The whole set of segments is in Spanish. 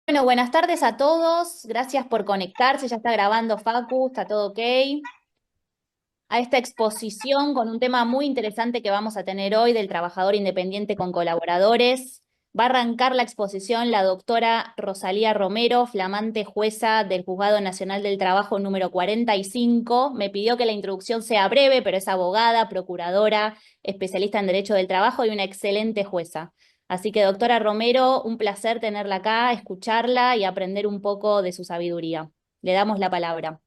Bueno, buenas tardes a todos. Gracias por conectarse. Ya está grabando Facu, está todo ok. A esta exposición con un tema muy interesante que vamos a tener hoy del trabajador independiente con colaboradores. Va a arrancar la exposición la doctora Rosalía Romero, flamante jueza del Juzgado Nacional del Trabajo número 45. Me pidió que la introducción sea breve, pero es abogada, procuradora, especialista en Derecho del Trabajo y una excelente jueza. Así que, doctora Romero, un placer tenerla acá, escucharla y aprender un poco de su sabiduría. Le damos la palabra.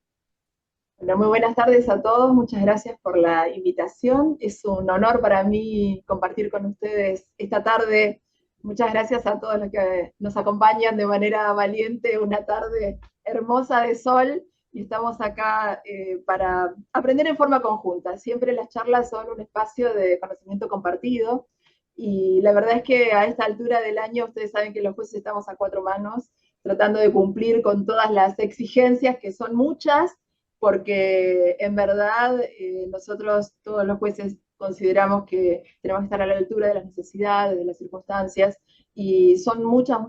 Bueno, muy buenas tardes a todos, muchas gracias por la invitación. Es un honor para mí compartir con ustedes esta tarde. Muchas gracias a todos los que nos acompañan de manera valiente, una tarde hermosa de sol, y estamos acá para aprender en forma conjunta. Siempre las charlas son un espacio de conocimiento compartido, y la verdad es que a esta altura del año ustedes saben que los jueces estamos a cuatro manos, tratando de cumplir con todas las exigencias, que son muchas, porque en verdad nosotros, todos los jueces, consideramos que tenemos que estar a la altura de las necesidades, de las circunstancias, y son muchas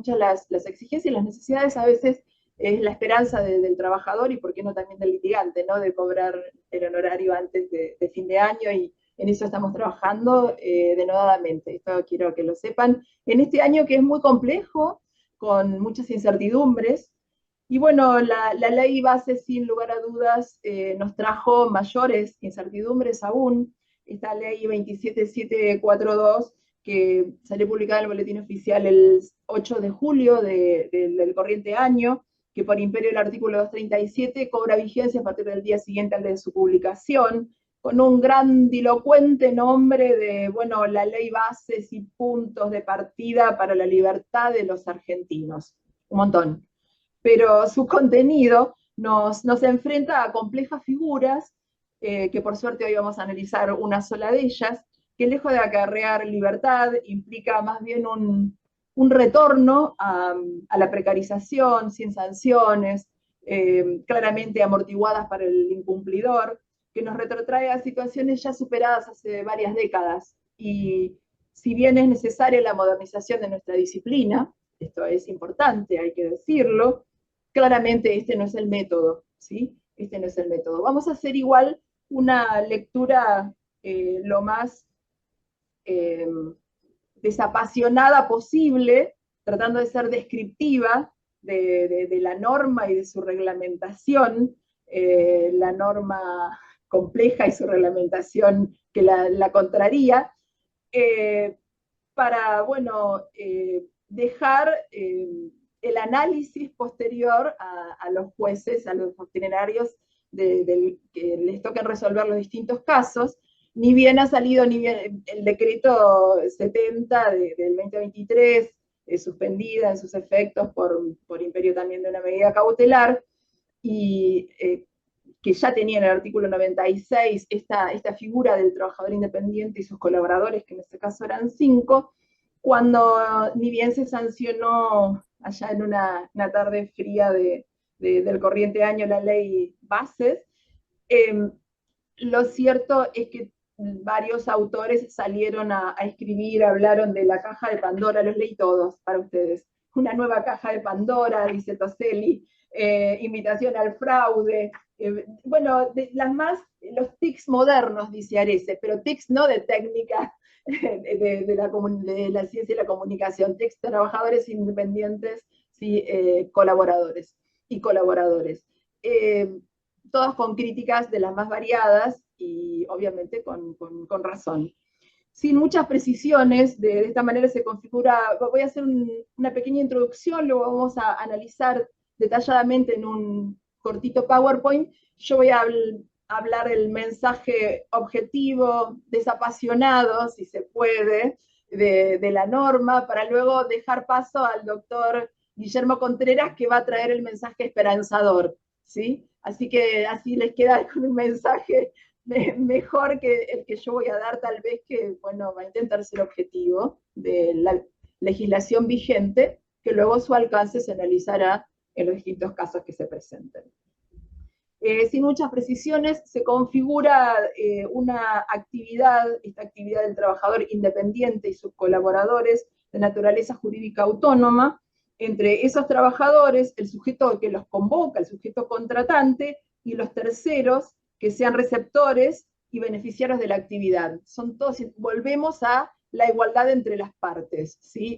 las exigencias y las necesidades. A veces es la esperanza del trabajador, y por qué no también del litigante, ¿no? De cobrar el honorario antes de fin de año, y en eso estamos trabajando denodadamente. Esto quiero que lo sepan. En este año que es muy complejo, con muchas incertidumbres, y bueno, la ley base, sin lugar a dudas, nos trajo mayores incertidumbres aún. Esta ley 27742, que salió publicada en el Boletín Oficial el 8 de julio del corriente año, que por imperio del artículo 237 cobra vigencia a partir del día siguiente al de su publicación, con un grandilocuente nombre de, bueno, la ley bases y puntos de partida para la libertad de los argentinos. Un montón, pero su contenido nos enfrenta a complejas figuras, que por suerte hoy vamos a analizar una sola de ellas, que lejos de acarrear libertad, implica más bien un retorno a la precarización, sin sanciones, claramente amortiguadas para el incumplidor, que nos retrotrae a situaciones ya superadas hace varias décadas. Y si bien es necesaria la modernización de nuestra disciplina, esto es importante, hay que decirlo, claramente este no es el método, ¿sí? Este no es el método. Vamos a hacer igual una lectura lo más eh, desapasionada posible, tratando de ser descriptiva de la norma y de su reglamentación, la norma compleja y su reglamentación que la contraría, eh, para, bueno, dejar el análisis posterior a los jueces, a los funcionarios que les toquen resolver los distintos casos. Ni bien ha salido ni bien el decreto 70 del 2023, suspendida en sus efectos por imperio también de una medida cautelar, y que ya tenía en el artículo 96 esta figura del trabajador independiente y sus colaboradores, que en este caso eran cinco, cuando ni bien se sancionó allá en una tarde fría del corriente año la ley bases, eh, lo cierto es que varios autores salieron a escribir, hablaron de la caja de Pandora, los leí todos para ustedes. Una nueva caja de Pandora, dice Toselli, invitación al fraude, bueno, los tics modernos, dice Arese, pero tics no de técnica de la ciencia y la comunicación, tics trabajadores independientes, sí, colaboradores y colaboradores. Todas con críticas de las más variadas y obviamente con razón. Sin muchas precisiones, de esta manera se configura, voy a hacer una pequeña introducción, luego vamos a analizar detalladamente en un cortito PowerPoint. Yo voy a hablar el mensaje objetivo, desapasionado, si se puede, de la norma, para luego dejar paso al doctor Guillermo Contreras, que va a traer el mensaje esperanzador, ¿sí? Así que así les queda con un mensaje mejor que el que yo voy a dar, tal vez, que, bueno, va a intentar ser objetivo de la legislación vigente, que luego su alcance se analizará en los distintos casos que se presenten. Sin muchas precisiones, se configura una actividad, esta actividad del trabajador independiente y sus colaboradores, de naturaleza jurídica autónoma, entre esos trabajadores, el sujeto que los convoca, el sujeto contratante, y los terceros que sean receptores y beneficiarios de la actividad. Son todos, volvemos a la igualdad entre las partes, ¿sí?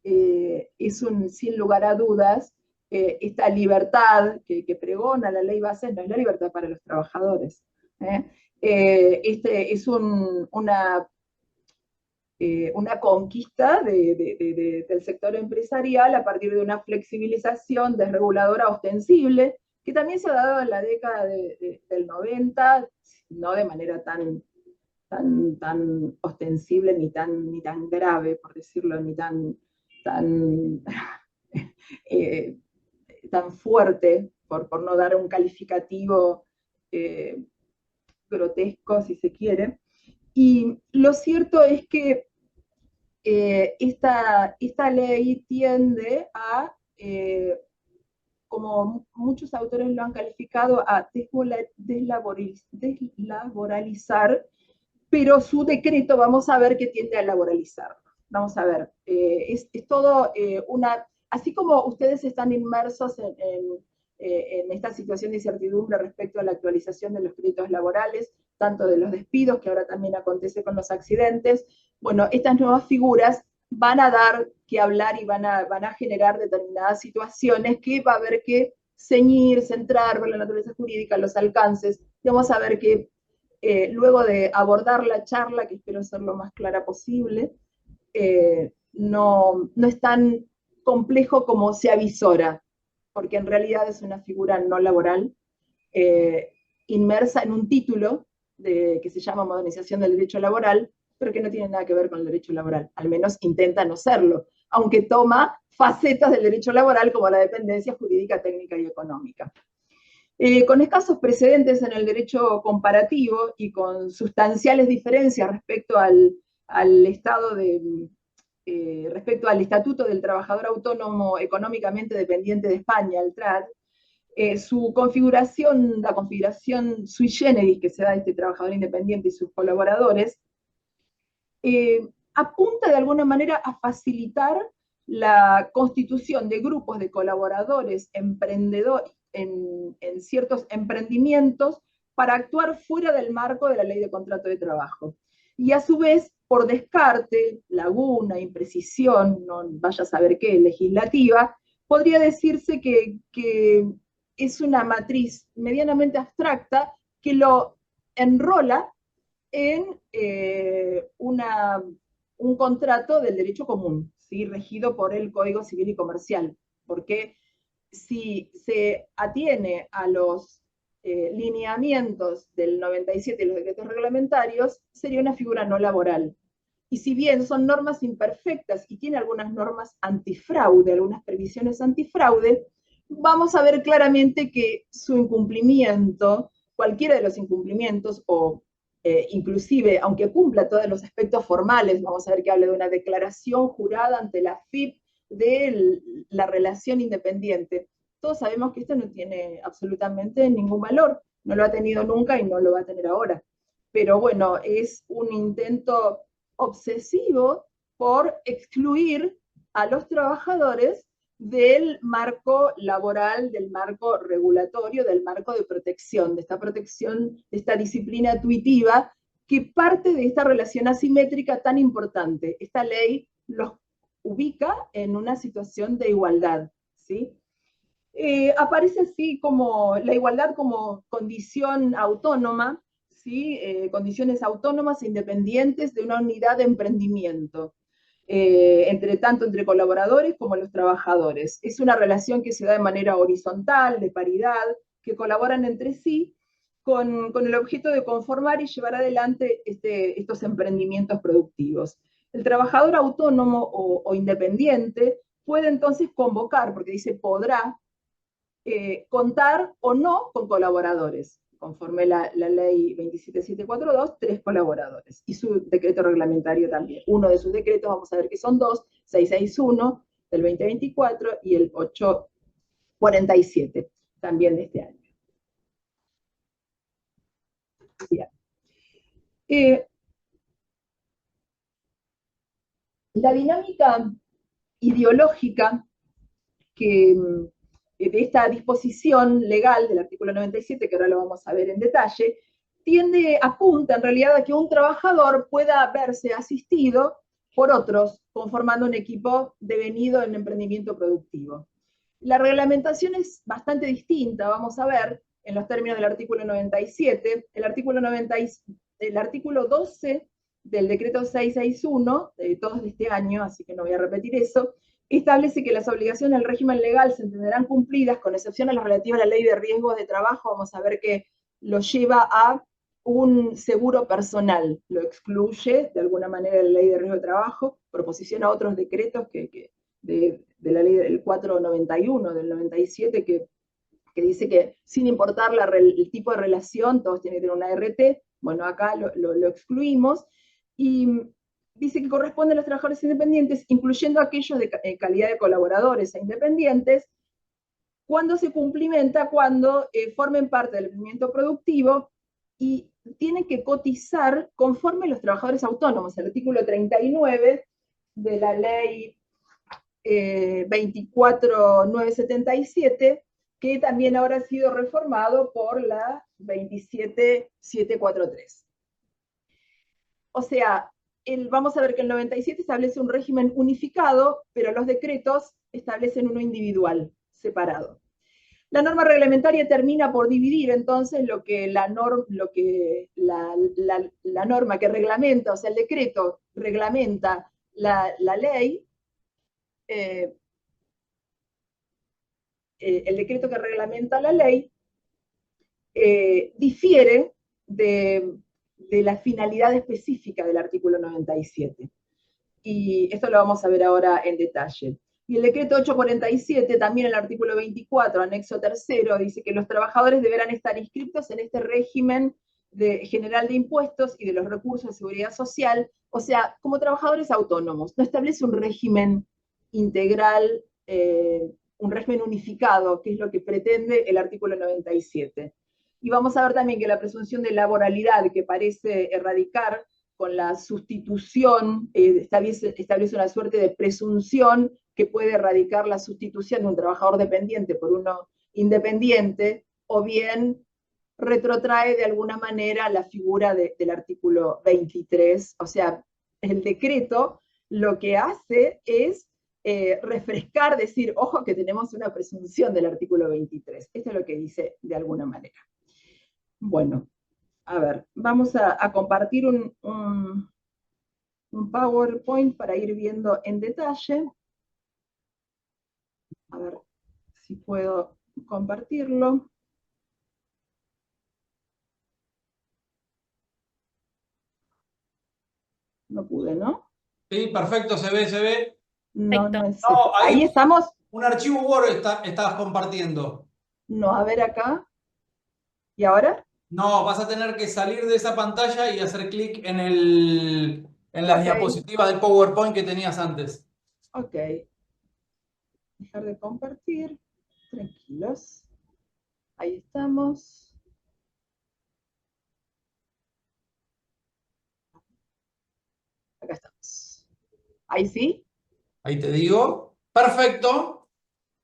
Eh, es un, sin lugar a dudas, esta libertad que pregona la ley Bases no es la libertad para los trabajadores. ¿Eh? Es una conquista del sector empresarial a partir de una flexibilización desreguladora ostensible, que también se ha dado en la década del 90, no de manera tan ostensible ni tan grave, por decirlo, ni tan, eh, tan fuerte, por no dar un calificativo eh, grotesco, si se quiere. Y lo cierto es que esta ley tiende a, como muchos autores lo han calificado, a deslaboralizar, pero su decreto vamos a ver que tiende a laboralizar. Vamos a ver, es todo así como ustedes están inmersos en esta situación de incertidumbre respecto a la actualización de los créditos laborales, tanto de los despidos, que ahora también acontece con los accidentes, bueno, estas nuevas figuras van a dar que hablar y van a generar determinadas situaciones que va a haber que ceñir, centrar, ver la naturaleza jurídica, los alcances, y vamos a ver que luego de abordar la charla, que espero ser lo más clara posible, no es tan complejo como se avisora, porque en realidad es una figura no laboral, eh, inmersa en un título que se llama Modernización del Derecho Laboral, pero que no tiene nada que ver con el derecho laboral, al menos intenta no serlo, aunque toma facetas del derecho laboral como la dependencia jurídica, técnica y económica. Con escasos precedentes en el derecho comparativo y con sustanciales diferencias al estado respecto al Estatuto del Trabajador Autónomo Económicamente Dependiente de España, el TRAD, su configuración, la configuración sui generis que se da a este trabajador independiente y sus colaboradores, apunta de alguna manera a facilitar la constitución de grupos de colaboradores emprendedores en ciertos emprendimientos para actuar fuera del marco de la ley de contrato de trabajo. Y a su vez, por descarte, laguna, imprecisión, no vaya a saber qué, legislativa, podría decirse que es una matriz medianamente abstracta que lo enrola en un contrato del derecho común, ¿sí? Regido por el Código Civil y Comercial, porque si se atiene a los lineamientos del 97 y los decretos reglamentarios, sería una figura no laboral. Y si bien son normas imperfectas y tiene algunas normas antifraude, algunas previsiones antifraude, vamos a ver claramente que su incumplimiento, cualquiera de los incumplimientos, o inclusive, aunque cumpla todos los aspectos formales, vamos a ver que habla de una declaración jurada ante la FIP de la relación independiente. Todos sabemos que esto no tiene absolutamente ningún valor, no lo ha tenido nunca y no lo va a tener ahora. Pero bueno, es un intento obsesivo por excluir a los trabajadores del marco laboral, del marco regulatorio, del marco de protección, de esta disciplina intuitiva que parte de esta relación asimétrica tan importante. Esta ley los ubica en una situación de igualdad, ¿sí? Aparece así como la igualdad como condición autónoma, ¿sí? Condiciones autónomas e independientes de una unidad de emprendimiento, tanto entre colaboradores como los trabajadores. Es una relación que se da de manera horizontal, de paridad, que colaboran entre sí con el objeto de conformar y llevar adelante estos emprendimientos productivos. El trabajador autónomo o independiente puede entonces convocar, porque dice podrá, contar o no con colaboradores, conforme la ley 27742, 3 colaboradores, y su decreto reglamentario también. Uno de sus decretos, vamos a ver que son dos, 661 del 2024 y el 847, también de este año. Bien. La dinámica ideológica que de esta disposición legal del artículo 97, que ahora lo vamos a ver en detalle, apunta en realidad a que un trabajador pueda verse asistido por otros, conformando un equipo devenido en emprendimiento productivo. La reglamentación es bastante distinta, vamos a ver, en los términos del artículo 97. El artículo 12 del decreto 661, de todos de este año, así que no voy a repetir eso, establece que las obligaciones del régimen legal se entenderán cumplidas, con excepción a las relativas a la ley de riesgos de trabajo. Vamos a ver que lo lleva a un seguro personal, lo excluye de alguna manera de la ley de riesgo de trabajo, proposiciona otros decretos de la ley del 491 del 97 que dice que sin importar el tipo de relación, todos tienen que tener una RT. Bueno, acá lo excluimos, y dice que corresponde a los trabajadores independientes, incluyendo aquellos de calidad de colaboradores e independientes, cuando se cumplimenta, cuando formen parte del movimiento productivo y tienen que cotizar conforme los trabajadores autónomos. El artículo 39 de la ley 24977, que también ahora ha sido reformado por la 27743. O sea, vamos a ver que el 97 establece un régimen unificado, pero los decretos establecen uno individual, separado. La norma reglamentaria termina por dividir entonces lo que la norma que reglamenta, o sea, el decreto reglamenta la ley, el decreto que reglamenta la ley difiere de la finalidad específica del artículo 97. Y esto lo vamos a ver ahora en detalle. Y el decreto 847, también el artículo 24, anexo tercero, dice que los trabajadores deberán estar inscritos en este régimen general de impuestos y de los recursos de seguridad social, o sea, como trabajadores autónomos. No establece un régimen integral, un régimen unificado, que es lo que pretende el artículo 97. Y vamos a ver también que la presunción de laboralidad, que parece erradicar con la sustitución, establece una suerte de presunción que puede erradicar la sustitución de un trabajador dependiente por uno independiente, o bien retrotrae de alguna manera la figura del artículo 23. O sea, el decreto lo que hace es refrescar, decir, ojo que tenemos una presunción del artículo 23. Esto es lo que dice de alguna manera. Bueno, a ver, vamos a compartir un PowerPoint para ir viendo en detalle. A ver si puedo compartirlo. No pude, ¿no? Sí, perfecto, se ve, se ve. No, Perfecto. no es No, esto. ahí Ahí estamos. un archivo Word estabas compartiendo. No, a ver acá. ¿Y ahora? No, vas a tener que salir de esa pantalla y hacer clic en las Ok, diapositivas del PowerPoint que tenías antes. ok. Dejar de compartir. Tranquilos. Ahí estamos. Acá estamos. ¿Ahí sí? Ahí te digo. Perfecto.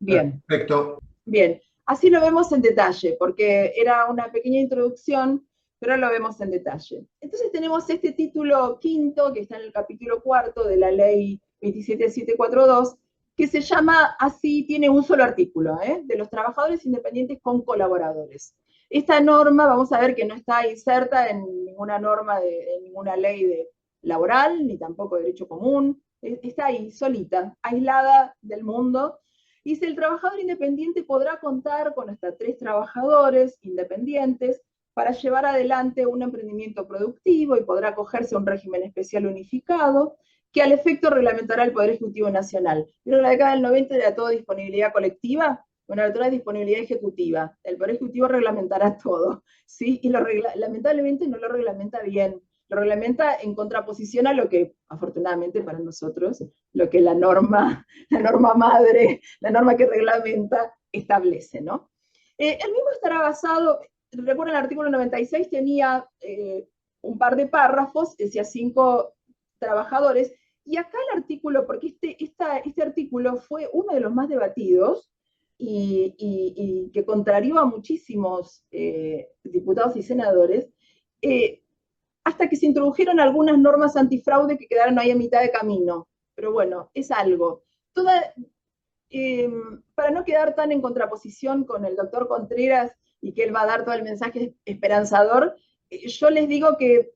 Bien. Perfecto. Bien, así lo vemos en detalle, porque era una pequeña introducción, pero lo vemos en detalle. Entonces tenemos este título quinto, que está en el capítulo cuarto de la ley 27742, que se llama así, tiene un solo artículo, de los trabajadores independientes con colaboradores. Esta norma, vamos a ver que no está inserta en ninguna norma en ninguna ley laboral, ni tampoco de derecho común, está ahí, solita, aislada del mundo. Dice, el trabajador independiente podrá contar con hasta 3 trabajadores independientes para llevar adelante un emprendimiento productivo, y podrá acogerse a un régimen especial unificado que al efecto reglamentará el Poder Ejecutivo Nacional. Pero en la década del 90 era todo disponibilidad colectiva. Bueno, ahora es disponibilidad ejecutiva. El Poder Ejecutivo reglamentará todo, ¿sí? Y lamentablemente no lo reglamenta bien. Lo reglamenta en contraposición a lo que, afortunadamente para nosotros, lo que la norma madre, la norma que reglamenta, establece, ¿no? El mismo estará basado, recuerden, el artículo 96 tenía un par de párrafos, decía 5 trabajadores, Y acá el artículo, porque este artículo fue uno de los más debatidos y que contrarió a muchísimos diputados y senadores, hasta que se introdujeron algunas normas antifraude que quedaron ahí a mitad de camino. Pero bueno, es algo. Para no quedar tan en contraposición con el doctor Contreras y que él va a dar todo el mensaje esperanzador, yo les digo que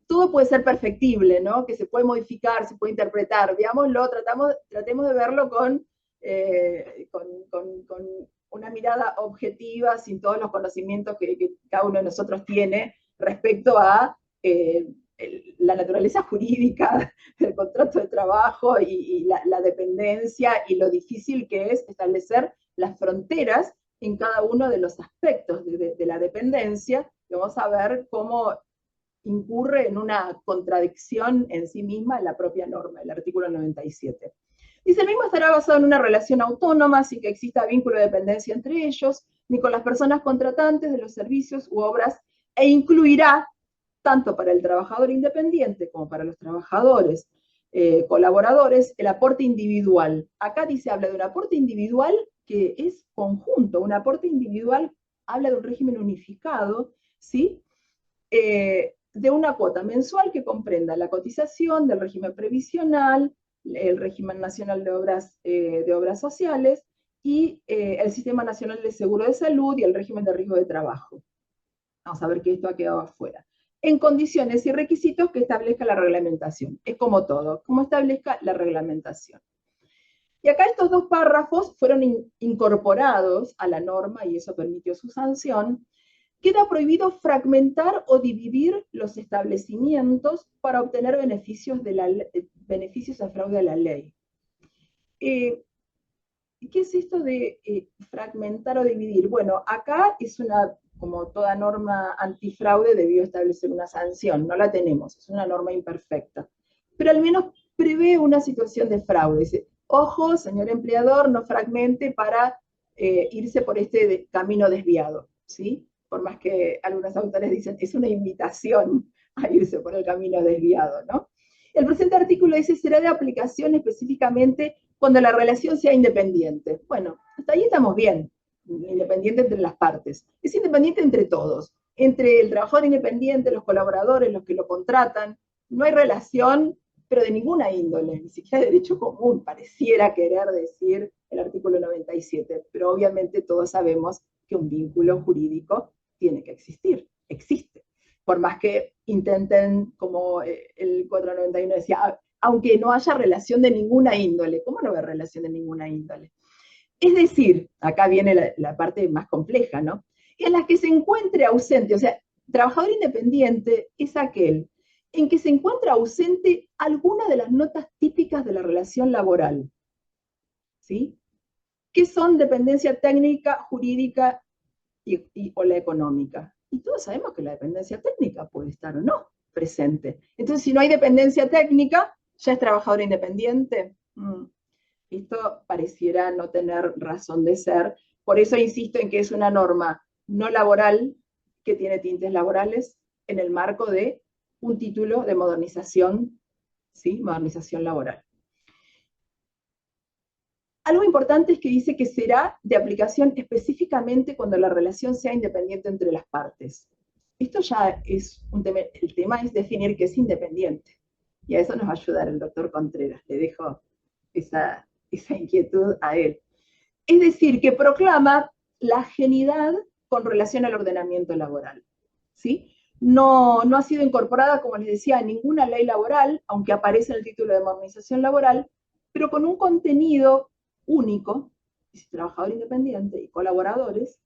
todo puede ser perfectible, ¿no? Que se puede modificar, se puede interpretar. Veámoslo, tratemos de verlo con una mirada objetiva, sin todos los conocimientos que cada uno de nosotros tiene respecto a la naturaleza jurídica del contrato de trabajo y la dependencia y lo difícil que es establecer las fronteras en cada uno de los aspectos de la dependencia. Y vamos a ver cómo incurre en una contradicción en sí misma en la propia norma, el artículo 97. Dice, el mismo estará basado en una relación autónoma, sin que exista vínculo de dependencia entre ellos, ni con las personas contratantes de los servicios u obras, e incluirá, tanto para el trabajador independiente como para los trabajadores colaboradores, el aporte individual. Acá dice, habla de un aporte individual que es conjunto, un aporte individual habla de un régimen unificado, ¿sí? De una cuota mensual que comprenda la cotización del régimen previsional, el régimen nacional de obras sociales y el Sistema Nacional de Seguro de Salud y el régimen de riesgo de trabajo. Vamos a ver que esto ha quedado afuera. En condiciones y requisitos que establezca la reglamentación. Es como todo, como establezca la reglamentación. Y acá estos dos párrafos fueron incorporados a la norma y eso permitió su sanción. Queda prohibido fragmentar o dividir los establecimientos para obtener beneficios a fraude a la ley. ¿Qué es esto de fragmentar o dividir? Bueno, acá es como toda norma antifraude, debió establecer una sanción. No la tenemos, es una norma imperfecta. Pero al menos prevé una situación de fraude. Dice, ojo, señor empleador, no fragmente para irse por este camino desviado, ¿sí? Por más que algunos autores dicen, es una invitación a irse por el camino desviado, ¿no? El presente artículo dice, será de aplicación específicamente cuando la relación sea independiente. Bueno, hasta ahí estamos bien, independiente entre las partes. Es independiente entre todos, entre el trabajador independiente, los colaboradores, los que lo contratan. No hay relación, pero de ninguna índole, ni siquiera de derecho común, pareciera querer decir el artículo 97, pero obviamente todos sabemos que un vínculo jurídico tiene que existir, existe. Por más que intenten, como el 491 decía, aunque no haya relación de ninguna índole. ¿Cómo no haber relación de ninguna índole? Es decir, acá viene la parte más compleja, ¿no? En la que se encuentre ausente, o sea, trabajador independiente es aquel en que se encuentra ausente alguna de las notas típicas de la relación laboral, ¿sí? Que son dependencia técnica, jurídica o la económica. Y todos sabemos que la dependencia técnica puede estar o no presente. Entonces, si no hay dependencia técnica, ya es trabajador independiente. Esto pareciera no tener razón de ser. Por eso insisto en que es una norma no laboral que tiene tintes laborales en el marco de un título de modernización, ¿sí? Modernización laboral. Algo importante es que dice que será de aplicación específicamente cuando la relación sea independiente entre las partes. Esto ya es un tema, el tema es definir qué es independiente. Y a eso nos va a ayudar el doctor Contreras. Le dejo esa inquietud a él. Es decir, que proclama la ajenidad con relación al ordenamiento laboral, ¿sí? No ha sido incorporada, como les decía, a ninguna ley laboral, aunque aparece en el título de modernización laboral, pero con un contenido único, trabajador independiente y colaboradores,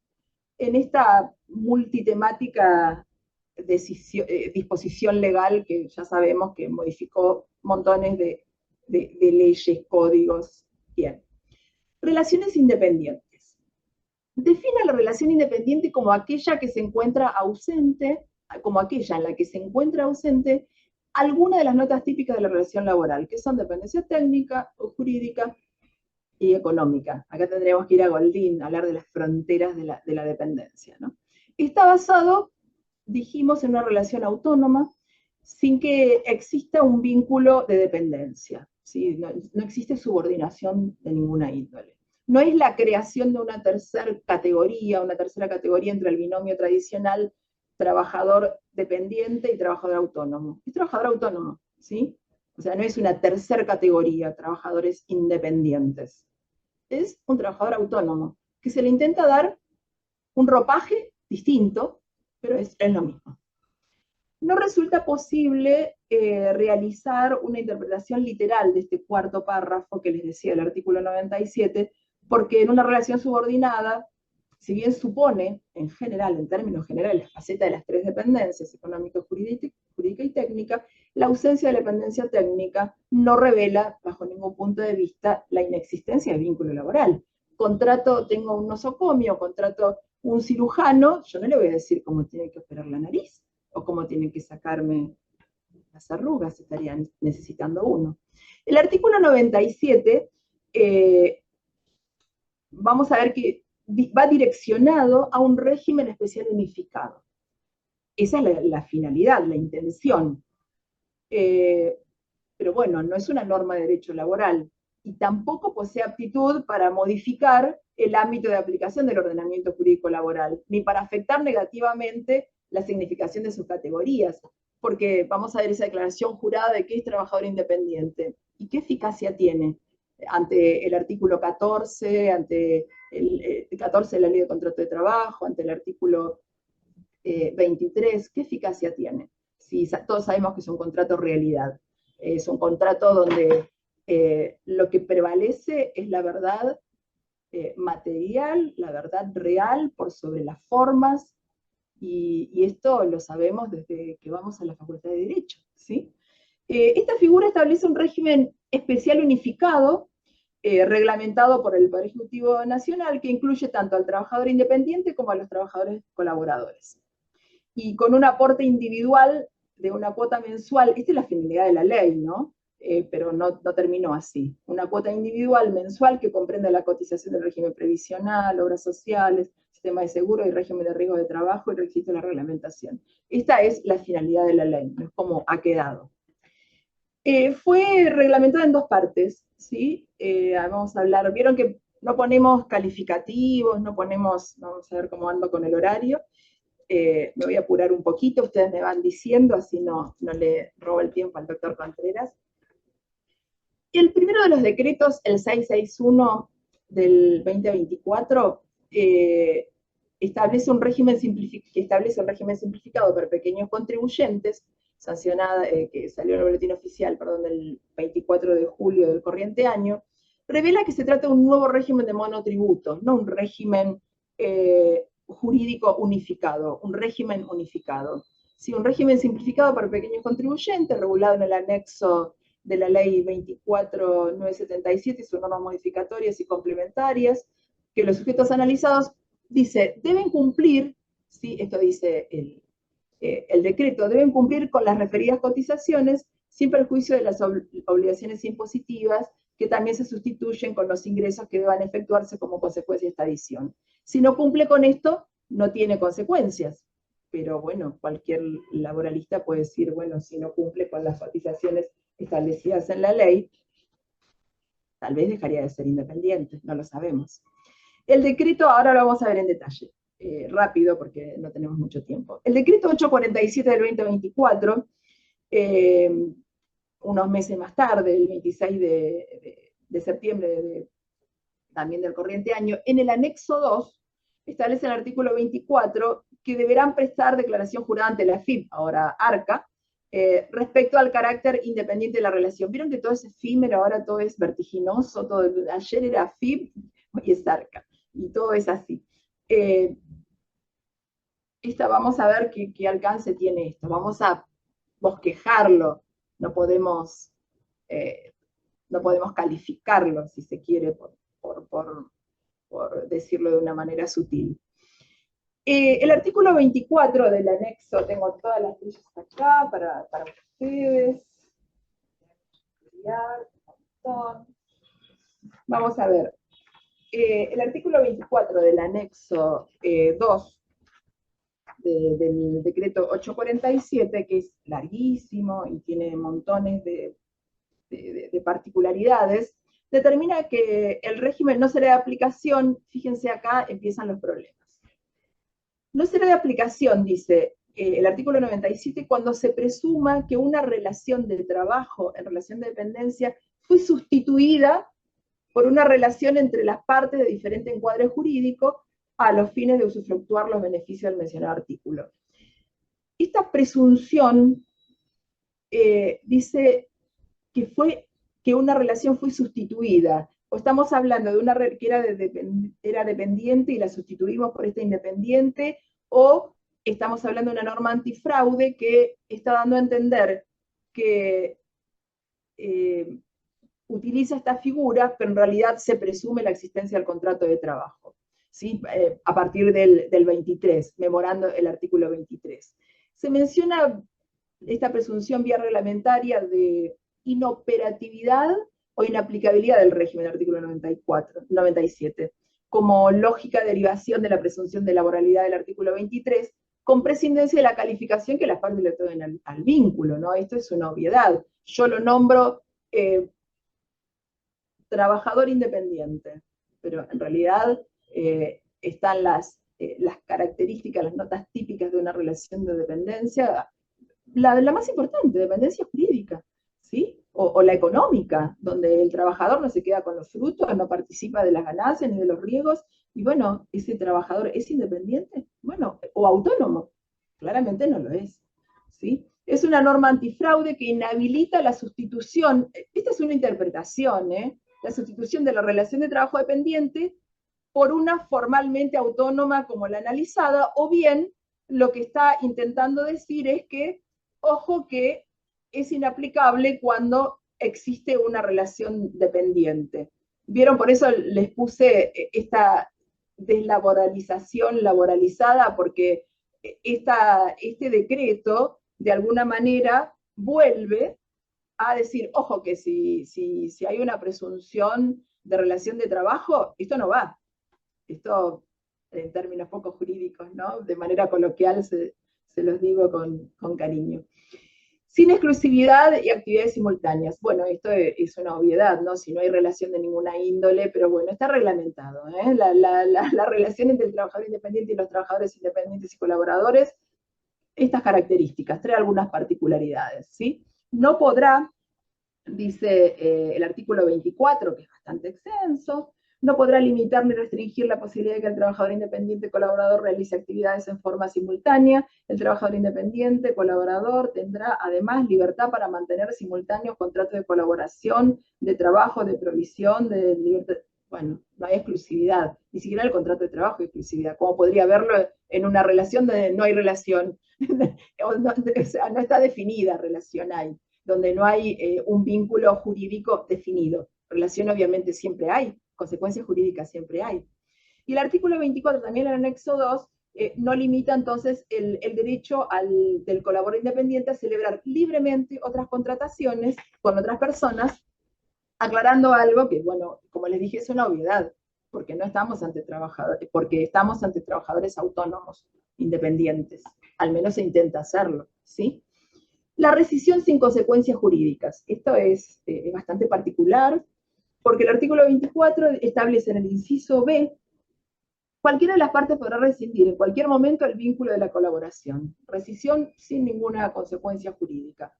en esta multitemática disposición legal que ya sabemos que modificó montones de leyes, códigos. Bien. Relaciones independientes. Define la relación independiente como aquella que se encuentra ausente, como aquella en la que se encuentra ausente alguna de las notas típicas de la relación laboral, que son dependencia técnica o jurídica y económica. Acá tendríamos que ir a Goldín, a hablar de las fronteras de la dependencia, ¿no? Está basado, dijimos, en una relación autónoma, sin que exista un vínculo de dependencia, ¿sí? No existe subordinación de ninguna índole. No es la creación de una tercera categoría entre el binomio tradicional trabajador dependiente y trabajador autónomo. Es trabajador autónomo, ¿sí? O sea, no es una tercera categoría, trabajadores independientes. Es un trabajador autónomo, que se le intenta dar un ropaje distinto, pero es lo mismo. No resulta posible realizar una interpretación literal de este cuarto párrafo que les decía el artículo 97, porque en una relación subordinada, si bien supone, en general, en términos generales, la faceta de las tres dependencias, económica, jurídica y técnica, la ausencia de dependencia técnica no revela, bajo ningún punto de vista, la inexistencia de vínculo laboral. Contrato, tengo un nosocomio, contrato un cirujano, yo no le voy a decir cómo tiene que operar la nariz o cómo tienen que sacarme las arrugas, estarían necesitando uno. El artículo 97, vamos a ver que va direccionado a un régimen especial unificado. Esa es la finalidad, la intención. Pero bueno, no es una norma de derecho laboral y tampoco posee aptitud para modificar el ámbito de aplicación del ordenamiento jurídico laboral, ni para afectar negativamente la significación de sus categorías, porque vamos a ver esa declaración jurada de que es trabajador independiente y qué eficacia tiene ante el artículo 14, ante el 14 de la Ley de Contrato de Trabajo, ante el artículo 23, ¿qué eficacia tiene? Si todos sabemos que es un contrato realidad, es un contrato donde lo que prevalece es la verdad material, la verdad real por sobre las formas, y esto lo sabemos desde que vamos a la Facultad de Derecho, ¿sí? Esta figura establece un régimen especial unificado, reglamentado por el Poder Ejecutivo Nacional, que incluye tanto al trabajador independiente como a los trabajadores colaboradores. Y con un aporte individual de una cuota mensual, esta es la finalidad de la ley, ¿no? Pero no terminó así. Una cuota individual mensual que comprende la cotización del régimen previsional, obras sociales, sistema de seguro y régimen de riesgo de trabajo y requisito de la reglamentación. Esta es la finalidad de la ley, no es como ha quedado. Fue reglamentada en dos partes, ¿sí? Vamos a hablar, vieron que no ponemos calificativos, no ponemos, vamos a ver cómo ando con el horario. Me voy a apurar un poquito, ustedes me van diciendo, así no le robo el tiempo al doctor Contreras. El primero de los decretos, el 661 del 2024, establece un régimen simplificado para pequeños contribuyentes, sancionada, que salió en el boletín oficial, perdón, del 24 de julio del corriente año, revela que se trata de un nuevo régimen de monotributos, no un régimen jurídico unificado, un régimen unificado. Sí, un régimen simplificado para pequeños contribuyentes, regulado en el anexo de la ley 24.977 y sus normas modificatorias y complementarias, que los sujetos analizados, dice, deben cumplir, ¿sí? Esto dice el decreto, deben cumplir con las referidas cotizaciones sin perjuicio de las obligaciones impositivas que también se sustituyen con los ingresos que deban efectuarse como consecuencia de esta adición. Si no cumple con esto, no tiene consecuencias. Pero bueno, cualquier laboralista puede decir, bueno, si no cumple con las cotizaciones establecidas en la ley, tal vez dejaría de ser independiente, no lo sabemos. El decreto, ahora lo vamos a ver en detalle, rápido porque no tenemos mucho tiempo. El decreto 847 del 2024, unos meses más tarde, el 26 de septiembre también del corriente año, en el anexo 2, establece el artículo 24 que deberán prestar declaración jurada ante la FIP, ahora ARCA, respecto al carácter independiente de la relación. Vieron que todo es efímero, ahora todo es vertiginoso, todo, ayer era FIP, hoy es ARCA, y todo es así. Vamos a ver qué alcance tiene esto, vamos a bosquejarlo, no podemos calificarlo, si se quiere, por decirlo de una manera sutil. El artículo 24 del anexo, tengo todas las leyes acá para ustedes. Vamos a ver. El artículo 24 del anexo 2 del decreto 847, que es larguísimo y tiene montones de particularidades, determina que el régimen no será de aplicación. Fíjense, acá empiezan los problemas. No será de aplicación, dice el artículo 97, cuando se presuma que una relación de trabajo en relación de dependencia fue sustituida por una relación entre las partes de diferente encuadre jurídico a los fines de usufructuar los beneficios del mencionado artículo. Esta presunción dice que una relación fue sustituida, o estamos hablando de una que era dependiente y la sustituimos por esta independiente, o estamos hablando de una norma antifraude que está dando a entender que utiliza esta figura, pero en realidad se presume la existencia del contrato de trabajo, ¿sí? A partir del 23, memorando el artículo 23. Se menciona esta presunción vía reglamentaria de inoperatividad o inaplicabilidad del régimen, artículo 97, como lógica derivación de la presunción de laboralidad del artículo 23, con prescindencia de la calificación que las partes le otorgan al vínculo, ¿no? Esto es una obviedad. Yo lo nombro trabajador independiente, pero en realidad están las características, las notas típicas de una relación de dependencia, la más importante, dependencia jurídica, ¿sí? O la económica, donde el trabajador no se queda con los frutos, no participa de las ganancias ni de los riesgos, y bueno, ¿ese trabajador es independiente? Bueno, o autónomo, claramente no lo es, ¿sí? Es una norma antifraude que inhabilita la sustitución, esta es una interpretación, la sustitución de la relación de trabajo dependiente por una formalmente autónoma como la analizada, o bien lo que está intentando decir es que, ojo, que es inaplicable cuando existe una relación dependiente. ¿Vieron? Por eso les puse esta deslaboralización laboralizada, porque este decreto, de alguna manera, vuelve a decir, ojo, que si hay una presunción de relación de trabajo, esto no va. Esto, en términos poco jurídicos, ¿no? De manera coloquial se los digo con cariño. Sin exclusividad y actividades simultáneas. Bueno, esto es una obviedad, ¿no? Si no hay relación de ninguna índole, pero bueno, está reglamentado, ¿eh? La relación entre el trabajador independiente y los trabajadores independientes y colaboradores, estas características, trae algunas particularidades, ¿sí? No podrá, dice el artículo 24, que es bastante extenso, no podrá limitar ni restringir la posibilidad de que el trabajador independiente colaborador realice actividades en forma simultánea. El trabajador independiente colaborador tendrá además libertad para mantener simultáneos contratos de colaboración, de trabajo, de provisión, de libertad. Bueno, no hay exclusividad, ni siquiera el contrato de trabajo hay exclusividad, como podría haberlo en una relación donde no hay relación, o sea, no está definida relación hay, donde no hay un vínculo jurídico definido. Relación obviamente siempre hay, consecuencias jurídicas siempre hay. Y el artículo 24, también en el anexo 2, no limita entonces el derecho del colaborador independiente a celebrar libremente otras contrataciones con otras personas, aclarando algo que, bueno, como les dije, es una obviedad, porque no estamos ante trabajadores, porque estamos ante trabajadores autónomos, independientes, al menos se intenta hacerlo, ¿sí? La rescisión sin consecuencias jurídicas. Esto es bastante particular, porque el artículo 24 establece en el inciso B, cualquiera de las partes podrá rescindir en cualquier momento el vínculo de la colaboración. Rescisión sin ninguna consecuencia jurídica.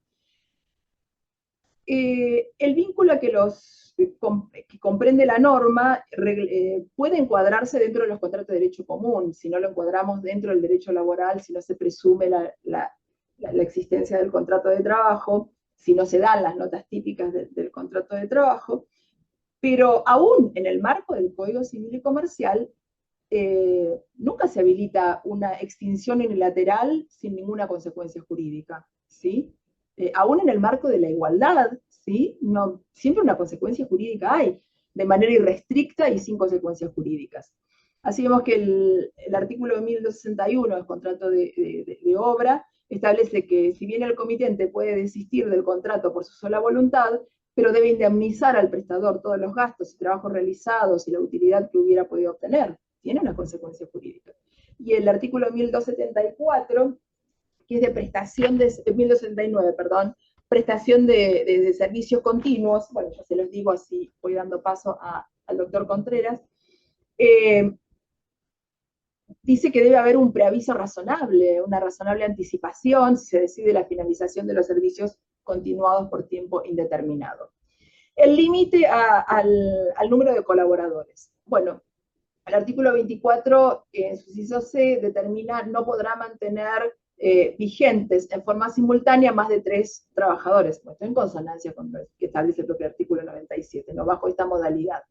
El vínculo que comprende la norma puede encuadrarse dentro de los contratos de derecho común. Si no lo encuadramos dentro del derecho laboral, si no se presume la existencia del contrato de trabajo, si no se dan las notas típicas del contrato de trabajo, pero aún en el marco del Código Civil y Comercial, nunca se habilita una extinción unilateral sin ninguna consecuencia jurídica, ¿sí? Aún en el marco de la igualdad, ¿sí? No, siempre una consecuencia jurídica hay, de manera irrestricta y sin consecuencias jurídicas. Así vemos que el artículo 1261 del contrato de obra establece que si bien el comitente puede desistir del contrato por su sola voluntad, pero debe indemnizar al prestador todos los gastos y trabajos realizados y la utilidad que hubiera podido obtener. Tiene una consecuencia jurídica. y el artículo 1274, que es de prestación de, 1279, perdón, prestación de servicios continuos. Bueno, ya se los digo, así voy dando paso al doctor Contreras. Dice que debe haber un preaviso razonable, una razonable anticipación si se decide la finalización de los servicios continuados por tiempo indeterminado. El límite al número de colaboradores. Bueno, el artículo 24, en su inciso C, determina no podrá mantener vigentes en forma simultánea más de 3 trabajadores. Esto en consonancia con lo que establece el propio artículo 97, no bajo esta modalidad.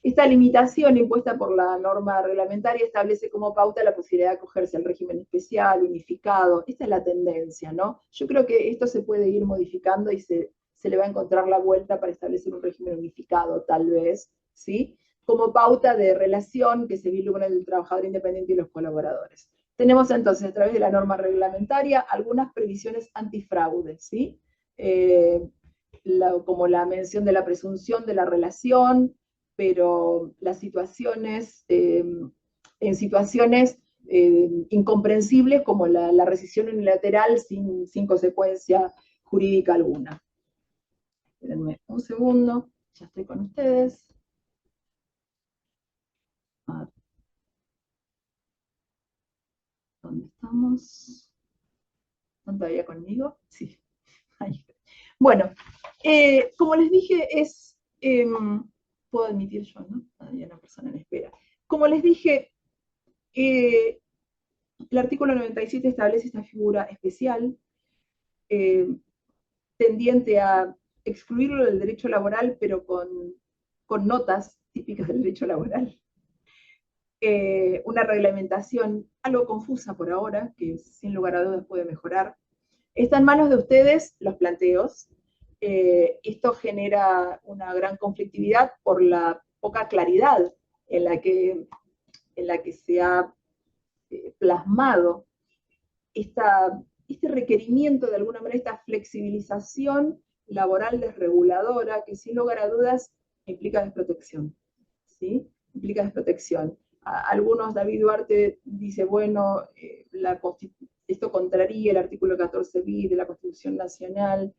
Esta limitación impuesta por la norma reglamentaria establece como pauta la posibilidad de acogerse al régimen especial, unificado. Esta es la tendencia, ¿no? Yo creo que esto se puede ir modificando y se le va a encontrar la vuelta para establecer un régimen unificado, tal vez, ¿sí? Como pauta de relación que se vislumbra entre el trabajador independiente y los colaboradores. Tenemos entonces, a través de la norma reglamentaria, algunas previsiones antifraude, ¿sí? Como la mención de la presunción de la relación, pero las situaciones, en situaciones incomprensibles como la rescisión unilateral sin consecuencia jurídica alguna. Espérenme un segundo, ya estoy con ustedes. ¿Dónde estamos? ¿Están todavía conmigo? Sí. Ahí. Bueno, como les dije, puedo admitir yo, ¿no? Hay una persona en espera. Como les dije, el artículo 97 establece esta figura especial, tendiente a excluirlo del derecho laboral, pero con notas típicas del derecho laboral. Una reglamentación algo confusa por ahora, que sin lugar a dudas puede mejorar. Está en manos de ustedes los planteos. Esto genera una gran conflictividad por la poca claridad en la que se ha plasmado este requerimiento, de alguna manera, esta flexibilización laboral desreguladora, que sin lugar a dudas implica desprotección, ¿sí? Implica desprotección. Algunos, David Duarte dice, bueno, esto contraría el artículo 14 bis de la Constitución Nacional.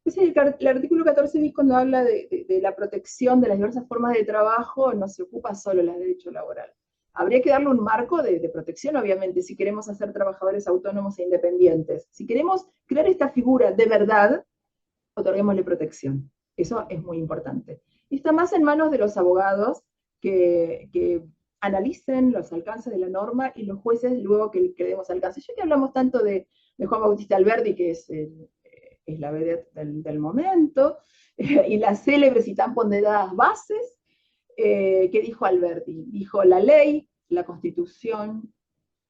El artículo 14 bis, cuando habla de la protección de las diversas formas de trabajo, no se ocupa solo del derecho laboral. Habría que darle un marco de protección, obviamente, si queremos hacer trabajadores autónomos e independientes. Si queremos crear esta figura de verdad, otorguémosle protección. Eso es muy importante. Y está más en manos de los abogados que analicen los alcances de la norma y los jueces luego que le demos alcance. Ya que hablamos tanto de Juan Bautista Alberdi, que es la vedette del momento, y las célebres y tan ponderadas bases, ¿qué dijo Alberti? Dijo, la ley, la constitución,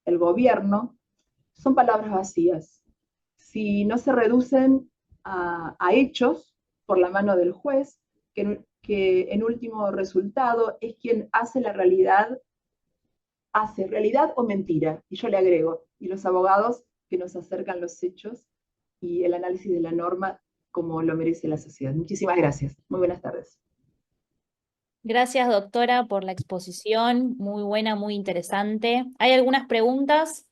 el gobierno, son palabras vacías. Si no se reducen a hechos por la mano del juez, que en último resultado es quien hace realidad o mentira. Y yo le agrego, y los abogados que nos acercan los hechos y el análisis de la norma como lo merece la sociedad. Muchísimas gracias. Muy buenas tardes. Gracias, doctora, por la exposición. Muy buena, muy interesante. Hay algunas preguntas, Excelente.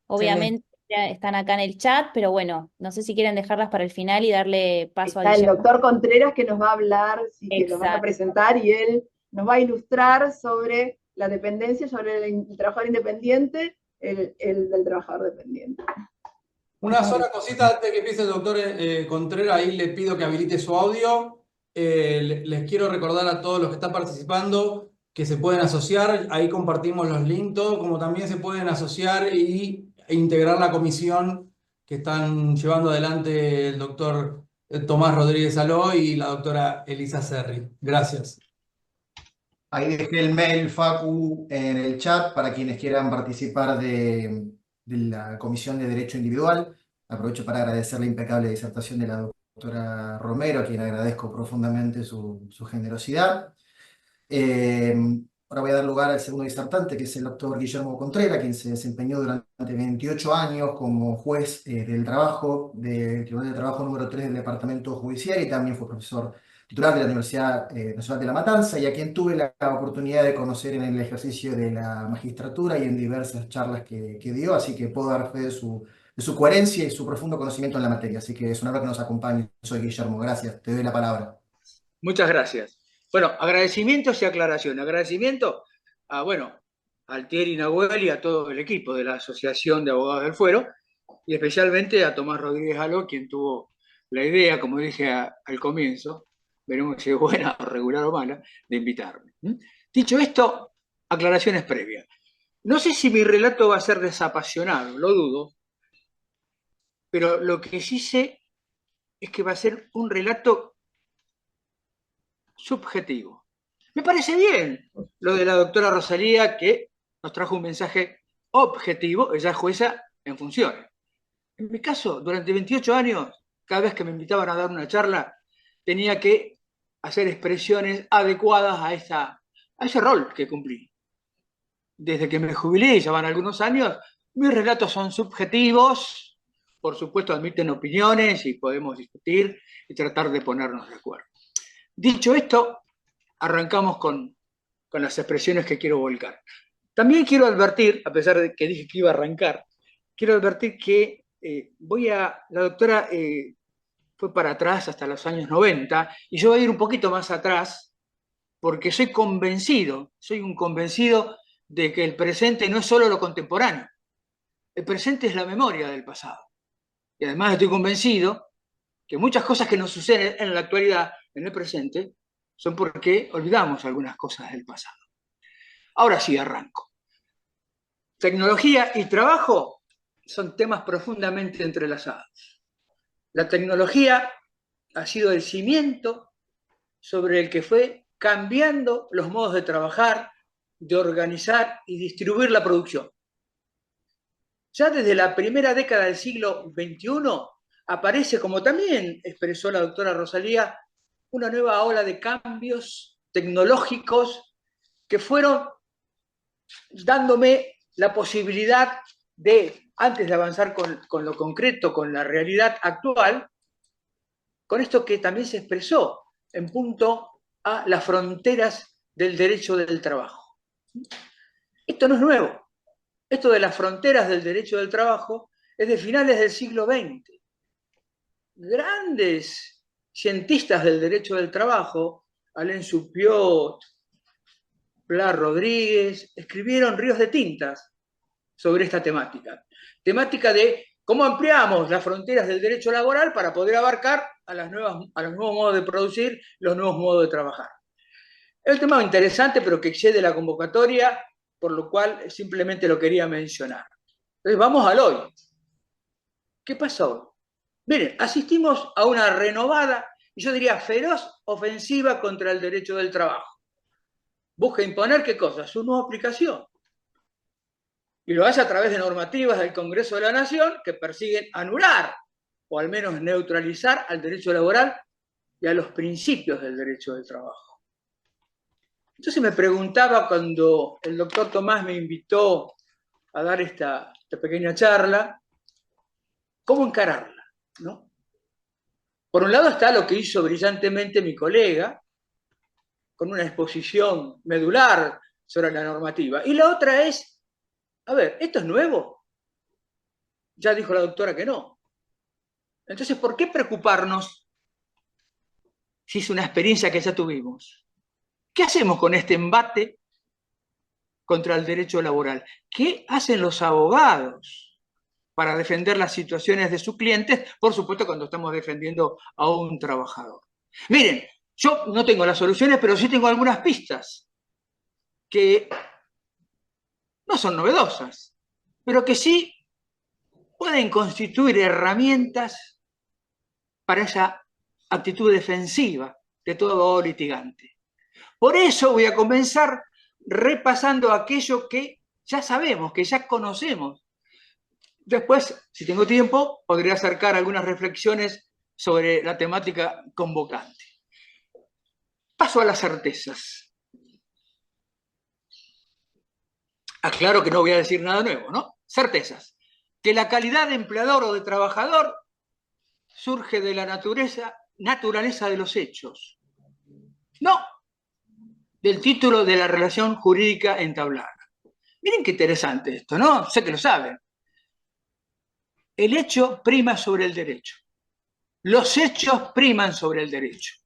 obviamente ya están acá en el chat, pero bueno, no sé si quieren dejarlas para el final y darle paso a Está el Guillermo. doctor Contreras que nos va a hablar, sí, que nos van a Exacto. presentar y él nos va a ilustrar sobre la dependencia, sobre el trabajador independiente, el del trabajador dependiente. Una sola cosita antes que empiece el doctor Contreras, ahí le pido que habilite su audio. Les quiero recordar a todos los que están participando que se pueden asociar, ahí compartimos los links, todo, como también se pueden asociar e integrar la comisión que están llevando adelante el doctor Tomás Rodríguez Aló y la doctora Elisa Serri. Gracias. Ahí dejé el mail, Facu, en el chat para quienes quieran participar de la Comisión de Derecho Individual. Aprovecho para agradecer la impecable disertación de la doctora Romero, a quien agradezco profundamente su generosidad. Ahora voy a dar lugar al segundo disertante, que es el doctor Guillermo Contreras, quien se desempeñó durante 28 años como juez del Tribunal de Trabajo número 3 del Departamento Judicial y también fue profesor titular de la Universidad Nacional de La Matanza, y a quien tuve la oportunidad de conocer en el ejercicio de la magistratura y en diversas charlas que dio, así que puedo dar fe de su coherencia y su profundo conocimiento en la materia. Así que es un honor que nos acompañe. Soy Guillermo, gracias, te doy la palabra. Muchas gracias. Bueno, agradecimientos y aclaración. Agradecimiento a, bueno, al Thierry Nahuel y a todo el equipo de la Asociación de Abogados del Fuero, y especialmente a Tomás Rodríguez Aló, quien tuvo la idea, como dije al comienzo, veremos si es buena o regular o mala, de invitarme. Dicho esto, aclaraciones previas. No sé si mi relato va a ser desapasionado, lo dudo, pero lo que sí sé es que va a ser un relato subjetivo. Me parece bien lo de la doctora Rosalía, que nos trajo un mensaje objetivo, ella es jueza en funciones. En mi caso, durante 28 años, cada vez que me invitaban a dar una charla, tenía que hacer expresiones adecuadas a ese rol que cumplí. Desde que me jubilé, ya van algunos años, mis relatos son subjetivos, por supuesto admiten opiniones y podemos discutir y tratar de ponernos de acuerdo. Dicho esto, arrancamos con las expresiones que quiero volcar. También quiero advertir, a pesar de que dije que iba a arrancar, quiero advertir que la doctora fue para atrás hasta los años 90, y yo voy a ir un poquito más atrás, porque soy un convencido de que el presente no es solo lo contemporáneo, el presente es la memoria del pasado. Y además estoy convencido que muchas cosas que nos suceden en la actualidad, en el presente, son porque olvidamos algunas cosas del pasado. Ahora sí, arranco. Tecnología y trabajo son temas profundamente entrelazados. La tecnología ha sido el cimiento sobre el que fue cambiando los modos de trabajar, de organizar y distribuir la producción. Ya desde la primera década del siglo XXI aparece, como también expresó la doctora Rosalía, una nueva ola de cambios tecnológicos que fueron dándome la posibilidad de, antes de avanzar con lo concreto, con la realidad actual, con esto que también se expresó en punto a las fronteras del derecho del trabajo. Esto no es nuevo. Esto de las fronteras del derecho del trabajo es de finales del siglo XX. Grandes cientistas del derecho del trabajo, Alain Supiot, Pla Rodríguez, escribieron ríos de tintas sobre esta temática. Temática de cómo ampliamos las fronteras del derecho laboral para poder abarcar a los nuevos modos de producir, los nuevos modos de trabajar. Es un tema interesante, pero que excede la convocatoria, por lo cual simplemente lo quería mencionar. Entonces vamos al hoy. ¿Qué pasa hoy? Miren, asistimos a una renovada, y yo diría feroz ofensiva contra el derecho del trabajo. Busca imponer ¿qué cosa? Su nueva aplicación. Y lo hace a través de normativas del Congreso de la Nación que persiguen anular o al menos neutralizar al derecho laboral y a los principios del derecho del trabajo. Entonces me preguntaba cuando el doctor Tomás me invitó a dar esta pequeña charla, ¿cómo encararla? ¿No? Por un lado está lo que hizo brillantemente mi colega, con una exposición medular sobre la normativa. Y la otra es, a ver, ¿esto es nuevo? Ya dijo la doctora que no. Entonces, ¿por qué preocuparnos si es una experiencia que ya tuvimos? ¿Qué hacemos con este embate contra el derecho laboral? ¿Qué hacen los abogados para defender las situaciones de sus clientes? Por supuesto, cuando estamos defendiendo a un trabajador. Miren, yo no tengo las soluciones, pero sí tengo algunas pistas que no son novedosas, pero que sí pueden constituir herramientas para esa actitud defensiva de todo litigante. Por eso voy a comenzar repasando aquello que ya sabemos, que ya conocemos. Después, si tengo tiempo, podré acercar algunas reflexiones sobre la temática convocante. Paso a las certezas. Aclaro que no voy a decir nada nuevo, ¿no? Certezas. Que la calidad de empleador o de trabajador surge de la naturaleza de los hechos, No, del título de la relación jurídica entablada. Miren qué interesante esto, ¿no? Sé que lo saben. El hecho prima sobre el derecho. Los hechos priman sobre el derecho.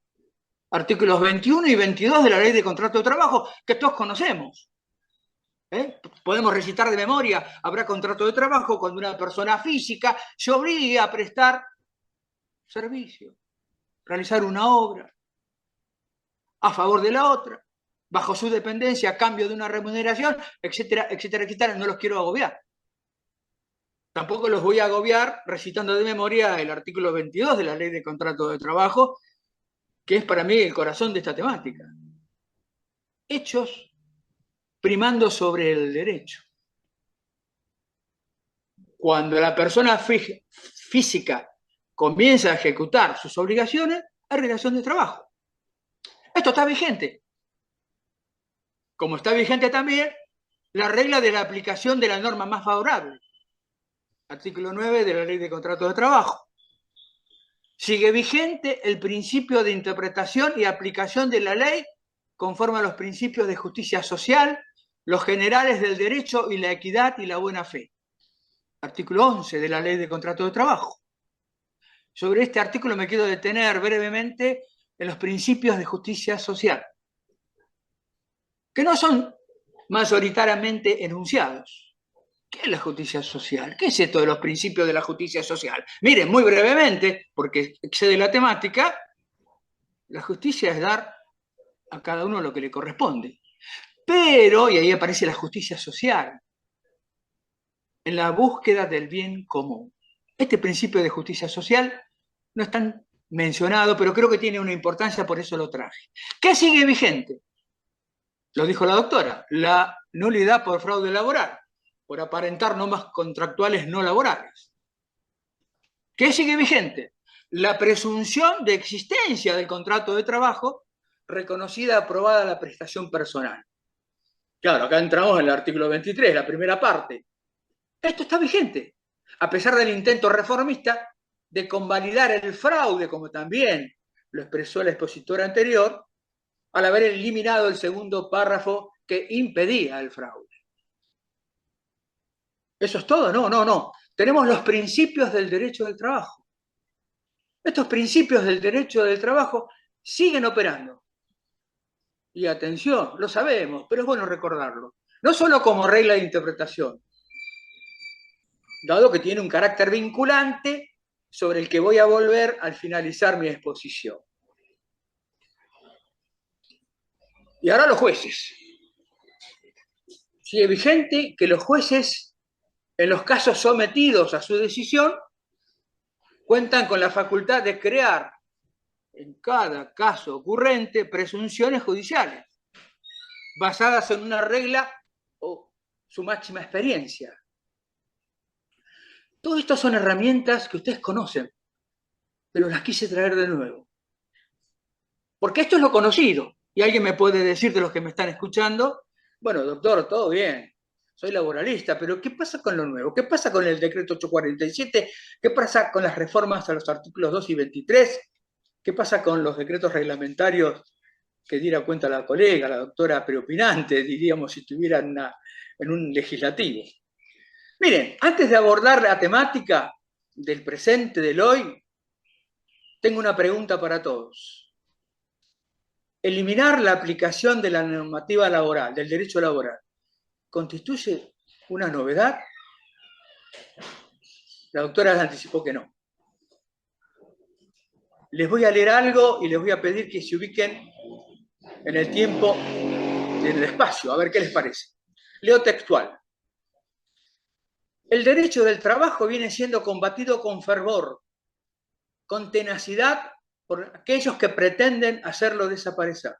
Artículos 21 y 22 de la Ley de Contrato de Trabajo, que todos conocemos. Podemos recitar de memoria, habrá contrato de trabajo cuando una persona física se obligue a prestar servicio, realizar una obra a favor de la otra, bajo su dependencia, a cambio de una remuneración, etcétera, etcétera, etcétera. No los quiero agobiar. Tampoco los voy a agobiar recitando de memoria el artículo 22 de la Ley de Contrato de Trabajo, que es para mí el corazón de esta temática. Hechos primando sobre el derecho. Cuando la persona física comienza a ejecutar sus obligaciones, hay relación de trabajo. Esto está vigente. Como está vigente también la regla de la aplicación de la norma más favorable. Artículo 9 de la Ley de Contrato de Trabajo. Sigue vigente el principio de interpretación y aplicación de la ley conforme a los principios de justicia social, los generales del derecho y la equidad y la buena fe. Artículo 11 de la Ley de Contrato de Trabajo. Sobre este artículo me quiero detener brevemente en los principios de justicia social, que no son mayoritariamente enunciados. ¿Qué es la justicia social? ¿Qué es esto de los principios de la justicia social? Miren, muy brevemente, porque excede la temática, la justicia es dar a cada uno lo que le corresponde. Pero, y ahí aparece la justicia social, en la búsqueda del bien común. Este principio de justicia social no es tan mencionado, pero creo que tiene una importancia, por eso lo traje. ¿Qué sigue vigente? Lo dijo la doctora, la nulidad por fraude laboral, por aparentar normas contractuales no laborales. ¿Qué sigue vigente? La presunción de existencia del contrato de trabajo reconocida, aprobada la prestación personal. Claro, acá entramos en el artículo 23, la primera parte. Esto está vigente, a pesar del intento reformista de convalidar el fraude, como también lo expresó el expositor anterior, al haber eliminado el segundo párrafo que impedía el fraude. ¿Eso es todo? No, no, no. Tenemos los principios del derecho del trabajo. Estos principios del derecho del trabajo siguen operando. Y atención, lo sabemos, pero es bueno recordarlo. No solo como regla de interpretación, dado que tiene un carácter vinculante sobre el que voy a volver al finalizar mi exposición. Y ahora los jueces. Sigue vigente que los jueces, en los casos sometidos a su decisión, cuentan con la facultad de crear, en cada caso ocurrente, presunciones judiciales, basadas en una regla o su máxima experiencia. Todo esto son herramientas que ustedes conocen, pero las quise traer de nuevo. Porque esto es lo conocido. Y alguien me puede decir, de los que me están escuchando, bueno, doctor, todo bien, soy laboralista, pero ¿qué pasa con lo nuevo? ¿Qué pasa con el decreto 847? ¿Qué pasa con las reformas a los artículos 2 y 23? ¿Qué pasa con los decretos reglamentarios que diera cuenta la colega, la doctora preopinante, diríamos, si estuviera en un legislativo? Miren, antes de abordar la temática del presente, del hoy, tengo una pregunta para todos. Eliminar la aplicación de la normativa laboral, del derecho laboral, ¿constituye una novedad? La doctora anticipó que no. Les voy a leer algo y les voy a pedir que se ubiquen en el tiempo y en el espacio, a ver qué les parece. Leo textual. El derecho del trabajo viene siendo combatido con fervor, con tenacidad por aquellos que pretenden hacerlo desaparecer.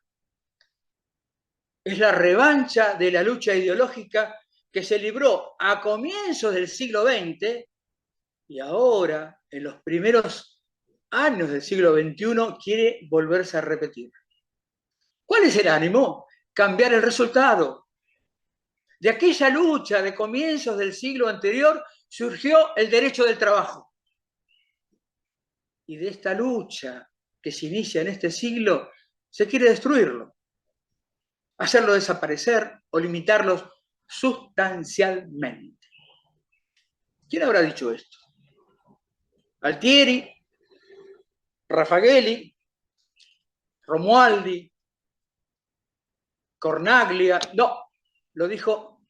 Es la revancha de la lucha ideológica que se libró a comienzos del siglo XX y ahora, en los primeros años del siglo XXI, quiere volverse a repetir. ¿Cuál es el ánimo? Cambiar el resultado. De aquella lucha de comienzos del siglo anterior surgió el derecho del trabajo. Y de esta lucha que se inicia en este siglo se quiere destruirlo, hacerlo desaparecer o limitarlos sustancialmente. ¿Quién habrá dicho esto? Altieri, Raffaelli, Romualdi, Cornaglia. No, lo dijo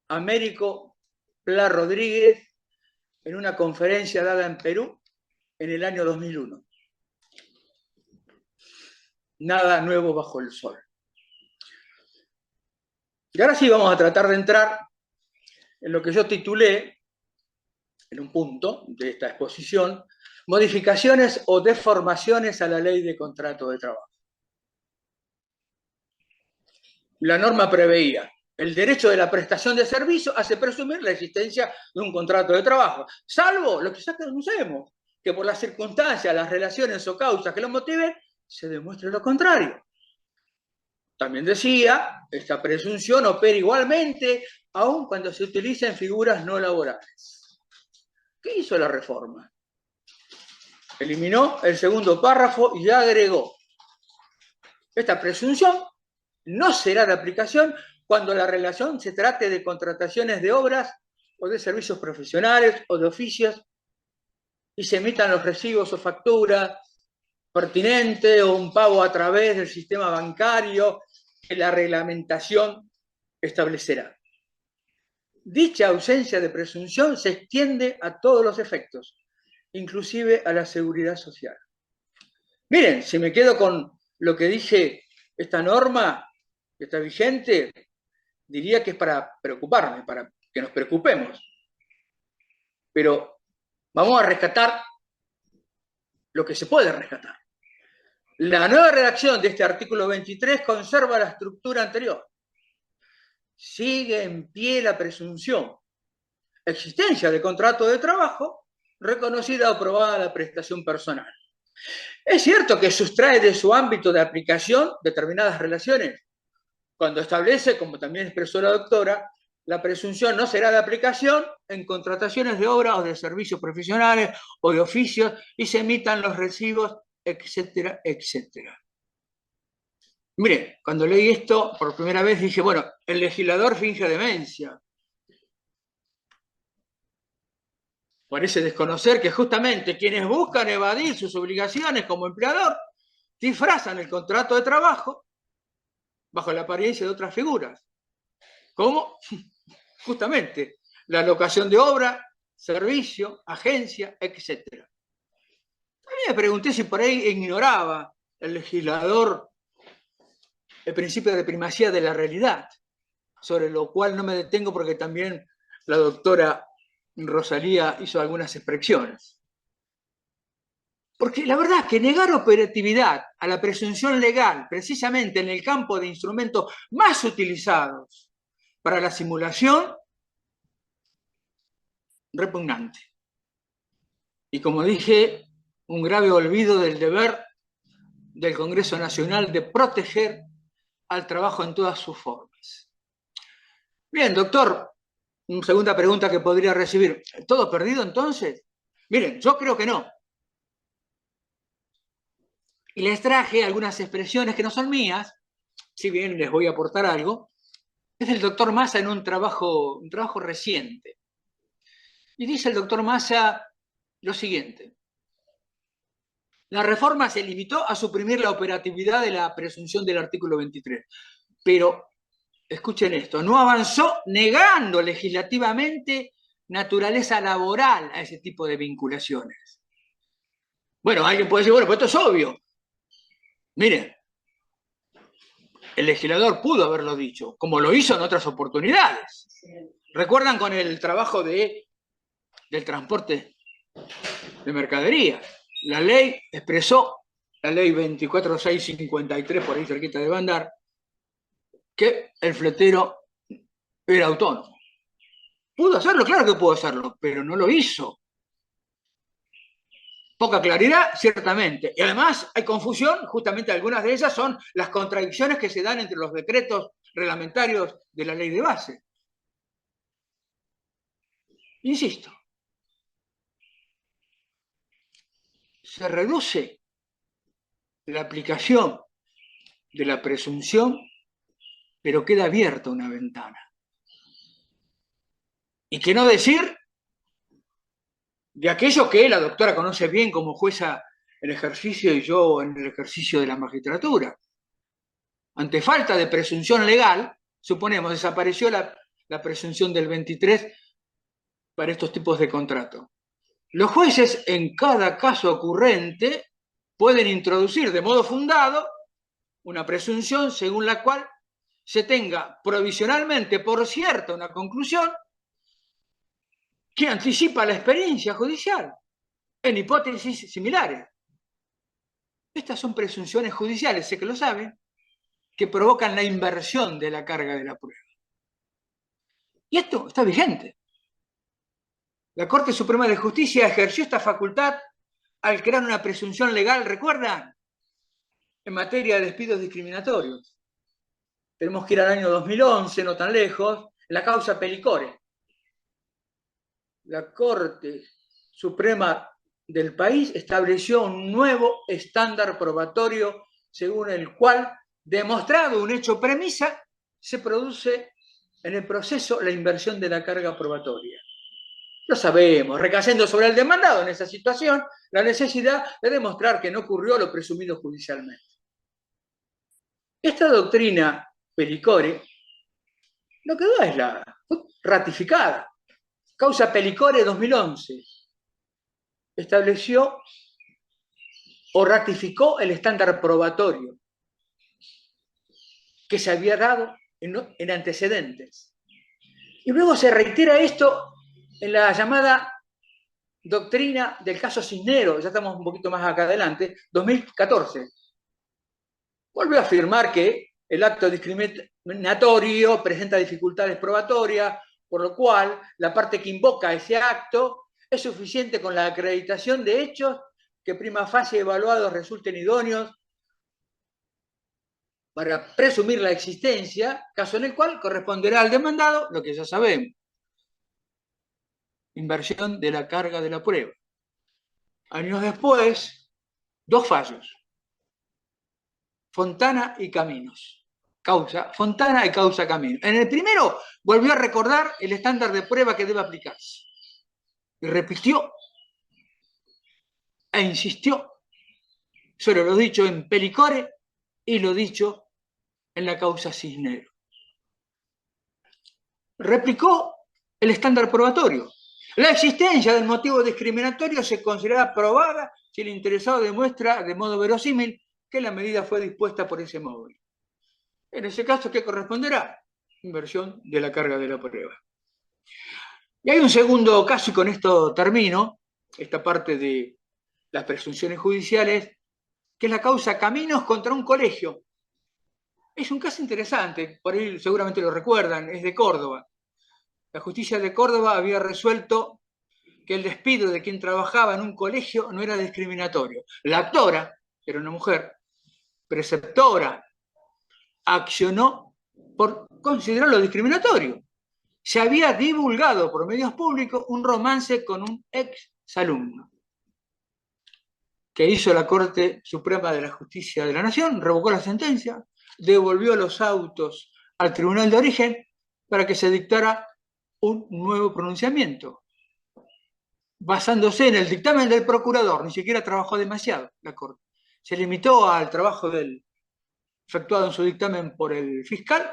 Américo Pla Rodríguez en una conferencia dada en Perú en el año 2001. Nada nuevo bajo el sol. Y ahora sí vamos a tratar de entrar en lo que yo titulé, en un punto de esta exposición, modificaciones o deformaciones a la ley de contrato de trabajo. La norma preveía: el derecho de la prestación de servicio hace presumir la existencia de un contrato de trabajo, salvo lo que ya conocemos, que por las circunstancias, las relaciones o causas que lo motiven, se demuestre lo contrario. También decía, esta presunción opera igualmente aun cuando se utilicen figuras no laborales. ¿Qué hizo la reforma? Eliminó el segundo párrafo y agregó: esta presunción no será de aplicación cuando la relación se trate de contrataciones de obras o de servicios profesionales o de oficios y se emitan los recibos o facturas pertinentes o un pago a través del sistema bancario que la reglamentación establecerá. Dicha ausencia de presunción se extiende a todos los efectos, inclusive a la seguridad social. Miren, si me quedo con lo que dije, esta norma que está vigente, diría que es para preocuparme, para que nos preocupemos. Pero vamos a rescatar lo que se puede rescatar. La nueva redacción de este artículo 23 conserva la estructura anterior. Sigue en pie la presunción. Existencia de contrato de trabajo reconocida o aprobada la prestación personal. Es cierto que sustrae de su ámbito de aplicación determinadas relaciones, cuando establece, como también expresó la doctora, la presunción no será de aplicación en contrataciones de obra o de servicios profesionales o de oficios y se emitan los recibos, etcétera, etcétera. Mire, cuando leí esto por primera vez dije, bueno, el legislador finge demencia. Parece desconocer que justamente quienes buscan evadir sus obligaciones como empleador disfrazan el contrato de trabajo bajo la apariencia de otras figuras, como justamente la locación de obra, servicio, agencia, etc. También me pregunté si por ahí ignoraba el legislador el principio de primacía de la realidad, sobre lo cual no me detengo porque también la doctora Rosalía hizo algunas expresiones. Porque la verdad es que negar operatividad a la presunción legal, precisamente en el campo de instrumentos más utilizados para la simulación, repugnante. Y como dije, un grave olvido del deber del Congreso Nacional de proteger al trabajo en todas sus formas. Bien, doctor, una segunda pregunta que podría recibir. ¿Todo perdido entonces? Miren, yo creo que no. Y les traje algunas expresiones que no son mías, si bien les voy a aportar algo. Es del doctor Massa en un trabajo reciente. Y dice el doctor Massa lo siguiente: la reforma se limitó a suprimir la operatividad de la presunción del artículo 23, pero, escuchen esto, no avanzó negando legislativamente naturaleza laboral a ese tipo de vinculaciones. Bueno, alguien puede decir, bueno, pues esto es obvio. Miren, el legislador pudo haberlo dicho, como lo hizo en otras oportunidades. ¿Recuerdan con el trabajo del transporte de mercaderías? La ley expresó, la ley 24653, por ahí cerquita de Bandar, que el fletero era autónomo. ¿Pudo hacerlo? Claro que pudo hacerlo, pero no lo hizo. Poca claridad, ciertamente. Y además hay confusión, justamente algunas de ellas son las contradicciones que se dan entre los decretos reglamentarios de la ley de base. Insisto, se reduce la aplicación de la presunción, pero queda abierta una ventana. Y qué no decir de aquello que la doctora conoce bien como jueza en ejercicio y yo en el ejercicio de la magistratura. Ante falta de presunción legal, suponemos, desapareció la presunción del 23 para estos tipos de contrato. Los jueces, en cada caso ocurrente, pueden introducir de modo fundado una presunción según la cual se tenga provisionalmente por cierta una conclusión que anticipa la experiencia judicial en hipótesis similares. Estas son presunciones judiciales, sé que lo saben, que provocan la inversión de la carga de la prueba. Y esto está vigente. La Corte Suprema de Justicia ejerció esta facultad al crear una presunción legal, ¿recuerdan? En materia de despidos discriminatorios. Tenemos que ir al año 2011, no tan lejos, en la causa Pelicore. La Corte Suprema del país estableció un nuevo estándar probatorio según el cual, demostrado un hecho premisa, se produce en el proceso la inversión de la carga probatoria. Lo sabemos, recayendo sobre el demandado en esa situación la necesidad de demostrar que no ocurrió lo presumido judicialmente. Esta doctrina Pelicore lo que da es fue ratificada. Causa Pelicore 2011 estableció o ratificó el estándar probatorio que se había dado en antecedentes. Y luego se reitera esto en la llamada doctrina del caso Cisneros, ya estamos un poquito más acá adelante, 2014. Volvió a afirmar que el acto discriminatorio presenta dificultades probatorias, por lo cual la parte que invoca ese acto es suficiente con la acreditación de hechos que prima facie evaluados resulten idóneos para presumir la existencia, caso en el cual corresponderá al demandado lo que ya sabemos: inversión de la carga de la prueba. Años después, dos fallos: Fontana y Caminos. Causa Fontana y causa Caminos. En el primero volvió a recordar el estándar de prueba que debe aplicarse. Y repitió e insistió sobre lo dicho en Pelicore y lo dicho en la causa Cisneros. Replicó el estándar probatorio. La existencia del motivo discriminatorio se considera probada si el interesado demuestra de modo verosímil que la medida fue dispuesta por ese móvil. En ese caso, ¿qué corresponderá? Inversión de la carga de la prueba. Y hay un segundo caso, y con esto termino esta parte de las presunciones judiciales, que es la causa Caminos contra un colegio. Es un caso interesante, por ahí seguramente lo recuerdan, es de Córdoba. La justicia de Córdoba había resuelto que el despido de quien trabajaba en un colegio no era discriminatorio. La actora, que era una mujer, preceptora, accionó por considerarlo discriminatorio. Se había divulgado por medios públicos un romance con un ex alumno. ¿Qué hizo la Corte Suprema de la Justicia de la Nación? Revocó la sentencia, devolvió los autos al tribunal de origen para que se dictara un nuevo pronunciamiento, basándose en el dictamen del procurador. Ni siquiera trabajó demasiado la Corte. Se limitó al trabajo efectuado en su dictamen por el fiscal,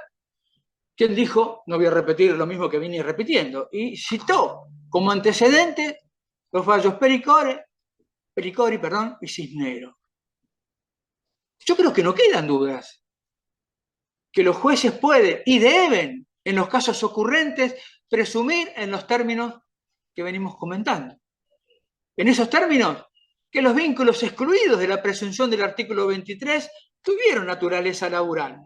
quien dijo, no voy a repetir lo mismo que vine repitiendo, y citó como antecedente los fallos Pelicore y Cisneros. Yo creo que no quedan dudas que los jueces pueden y deben, en los casos ocurrentes, presumir en los términos que venimos comentando. En esos términos, que los vínculos excluidos de la presunción del artículo 23 tuvieron naturaleza laboral.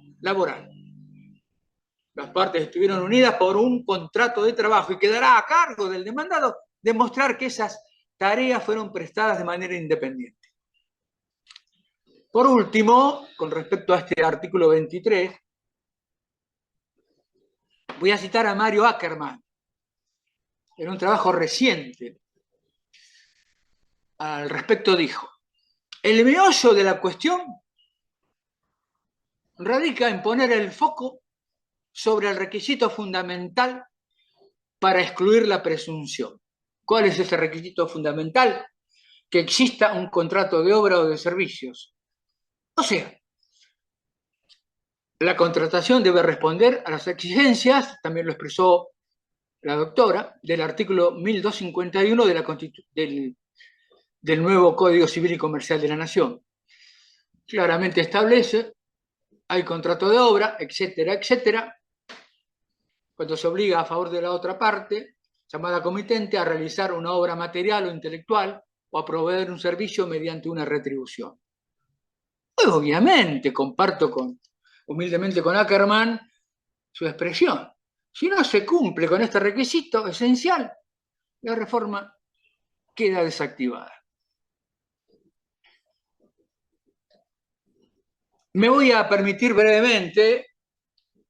Las partes estuvieron unidas por un contrato de trabajo y quedará a cargo del demandado demostrar que esas tareas fueron prestadas de manera independiente. Por último, con respecto a este artículo 23, voy a citar a Mario Ackerman, en un trabajo reciente. Al respecto dijo: el meollo de la cuestión radica en poner el foco sobre el requisito fundamental para excluir la presunción. ¿Cuál es ese requisito fundamental? Que exista un contrato de obra o de servicios. O sea, la contratación debe responder a las exigencias, también lo expresó la doctora, del artículo 1251 del nuevo Código Civil y Comercial de la Nación. Claramente establece, hay contrato de obra, etcétera, etcétera, cuando se obliga a favor de la otra parte, llamada comitente, a realizar una obra material o intelectual o a proveer un servicio mediante una retribución. Pues obviamente comparto humildemente con Ackerman su expresión. Si no se cumple con este requisito esencial, la reforma queda desactivada. Me voy a permitir brevemente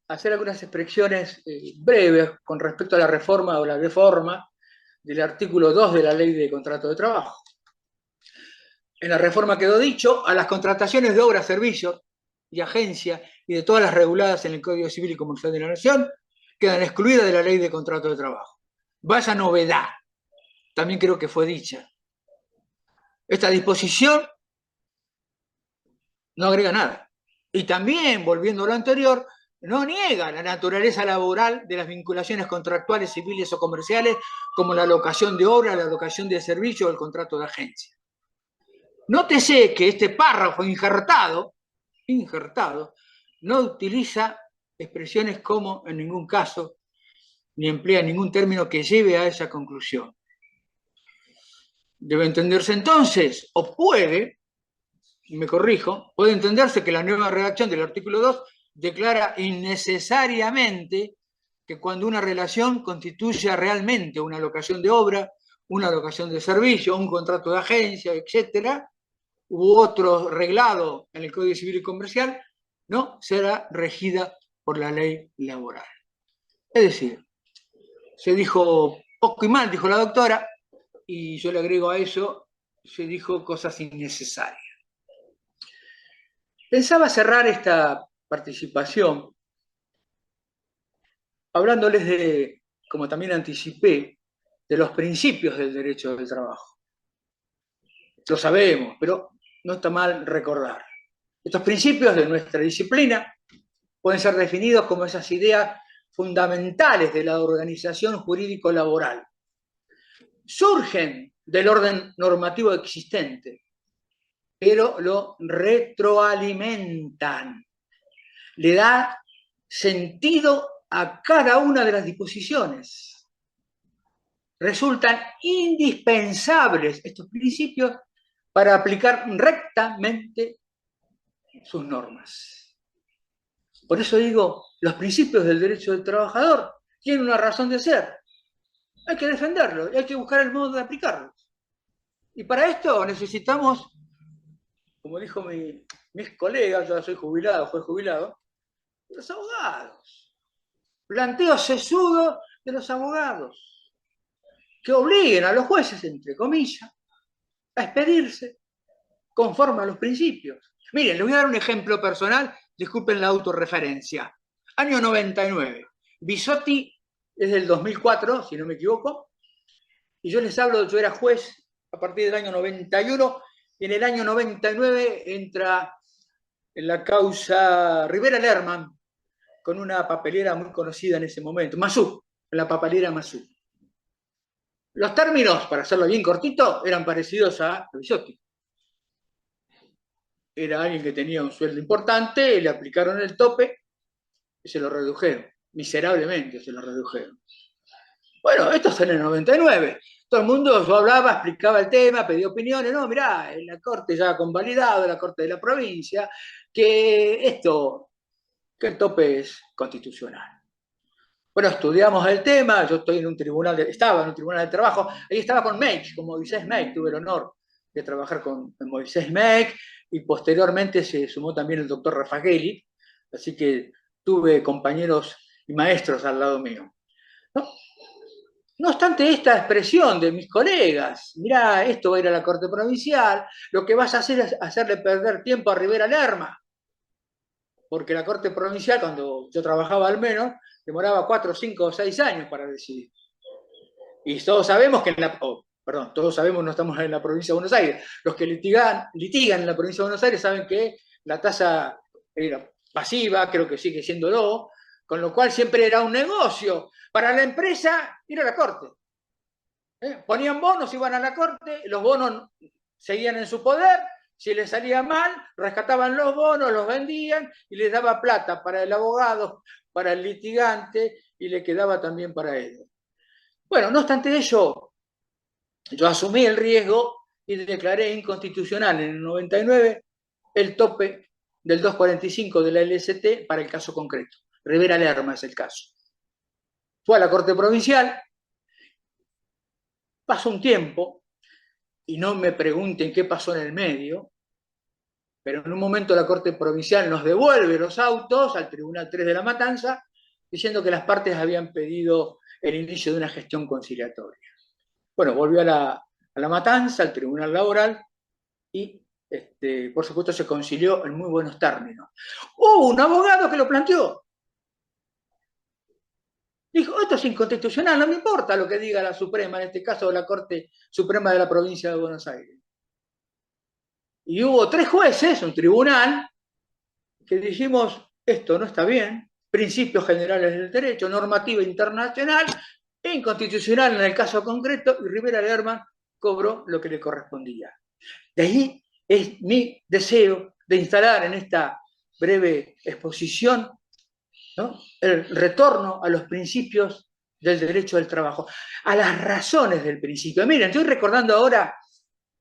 hacer algunas expresiones breves con respecto a la reforma o la deforma del artículo 2 de la Ley de Contrato de Trabajo. En la reforma quedó dicho, a las contrataciones de obras, servicios y agencias y de todas las reguladas en el Código Civil y Comercial de la Nación quedan excluidas de la Ley de Contrato de Trabajo. Vaya novedad, también creo que fue dicha. Esta disposición no agrega nada. Y también, volviendo a lo anterior, no niega la naturaleza laboral de las vinculaciones contractuales civiles o comerciales, como la locación de obra, la locación de servicio o el contrato de agencia. Nótese que este párrafo injertado, no utiliza expresiones como en ningún caso, ni emplea ningún término que lleve a esa conclusión. Debe entenderse entonces, o puede, me corrijo, puede entenderse que la nueva redacción del artículo 2 declara innecesariamente que cuando una relación constituya realmente una locación de obra, una locación de servicio, un contrato de agencia, etcétera, u otro reglado en el Código Civil y Comercial, no será regida por la ley laboral. Es decir, se dijo poco y mal, dijo la doctora, y yo le agrego a eso, se dijo cosas innecesarias. Pensaba cerrar esta participación hablándoles de, como también anticipé, de los principios del derecho del trabajo. Lo sabemos, pero no está mal recordar. Estos principios de nuestra disciplina pueden ser definidos como esas ideas fundamentales de la organización jurídico-laboral. Surgen del orden normativo existente, pero lo retroalimentan. Le da sentido a cada una de las disposiciones. Resultan indispensables estos principios para aplicar rectamente sus normas. Por eso digo, los principios del derecho del trabajador tienen una razón de ser. Hay que defenderlos, hay que buscar el modo de aplicarlos. Y para esto necesitamos, como dijo mis colegas, yo soy jubilado, fue jubilado, los abogados. Planteo sesudo de los abogados, que obliguen a los jueces, entre comillas, a expedirse conforme a los principios. Miren, les voy a dar un ejemplo personal, disculpen la autorreferencia. Año 99, Bisotti es del 2004, si no me equivoco, y yo les hablo, yo era juez a partir del año 91, y en el año 99 entra en la causa Rivera Lerman, con una papelera muy conocida en ese momento, Masú, la papelera Masú. Los términos, para hacerlo bien cortito, eran parecidos a Bisotti. Era alguien que tenía un sueldo importante, le aplicaron el tope y se lo redujeron. Miserablemente se lo redujeron. Bueno, esto es en el 99. Todo el mundo, yo hablaba, explicaba el tema, pedía opiniones. No, mirá, en la Corte ya ha convalidado, la Corte de la provincia, que el tope es constitucional. Bueno, estudiamos el tema, yo estaba en un tribunal de trabajo, ahí estaba con Meich, con Moisés Meich, tuve el honor de trabajar con Moisés Meich, y posteriormente se sumó también el doctor Raffagelli, así que tuve compañeros y maestros al lado mío. No obstante esta expresión de mis colegas, mirá, esto va a ir a la Corte Provincial, lo que vas a hacer es hacerle perder tiempo a Rivera Lerma. porque la Corte Provincial, cuando yo trabajaba al menos, demoraba 4, 5 o 6 años para decidir. Y todos sabemos que todos sabemos, no estamos en la provincia de Buenos Aires, los que litigan en la provincia de Buenos Aires saben que la tasa era pasiva, creo que sigue siéndolo, con lo cual siempre era un negocio para la empresa ir a la Corte. Ponían bonos, iban a la Corte, los bonos seguían en su poder, si les salía mal, rescataban los bonos, los vendían y les daba plata para el abogado, para el litigante y le quedaba también para ellos. Bueno, no obstante ello, yo asumí el riesgo y declaré inconstitucional en el 99 el tope del 245 de la LST para el caso concreto. Rivera Lerma es el caso. Fue a la Corte Provincial, pasó un tiempo, y no me pregunten qué pasó en el medio, pero en un momento la Corte Provincial nos devuelve los autos al Tribunal 3 de La Matanza, diciendo que las partes habían pedido el inicio de una gestión conciliatoria. Bueno, volvió a la Matanza, al Tribunal Laboral, y por supuesto se concilió en muy buenos términos. Hubo un abogado que lo planteó. Dijo, esto es inconstitucional, no me importa lo que diga la Suprema, en este caso la Corte Suprema de la Provincia de Buenos Aires. Y hubo 3 jueces, un tribunal, que dijimos, esto no está bien, principios generales del derecho, normativa internacional, e inconstitucional en el caso concreto, y Rivera Lerma cobró lo que le correspondía. De ahí es mi deseo de instalar en esta breve exposición, ¿no?, el retorno a los principios del derecho del trabajo, a las razones del principio. Miren, estoy recordando ahora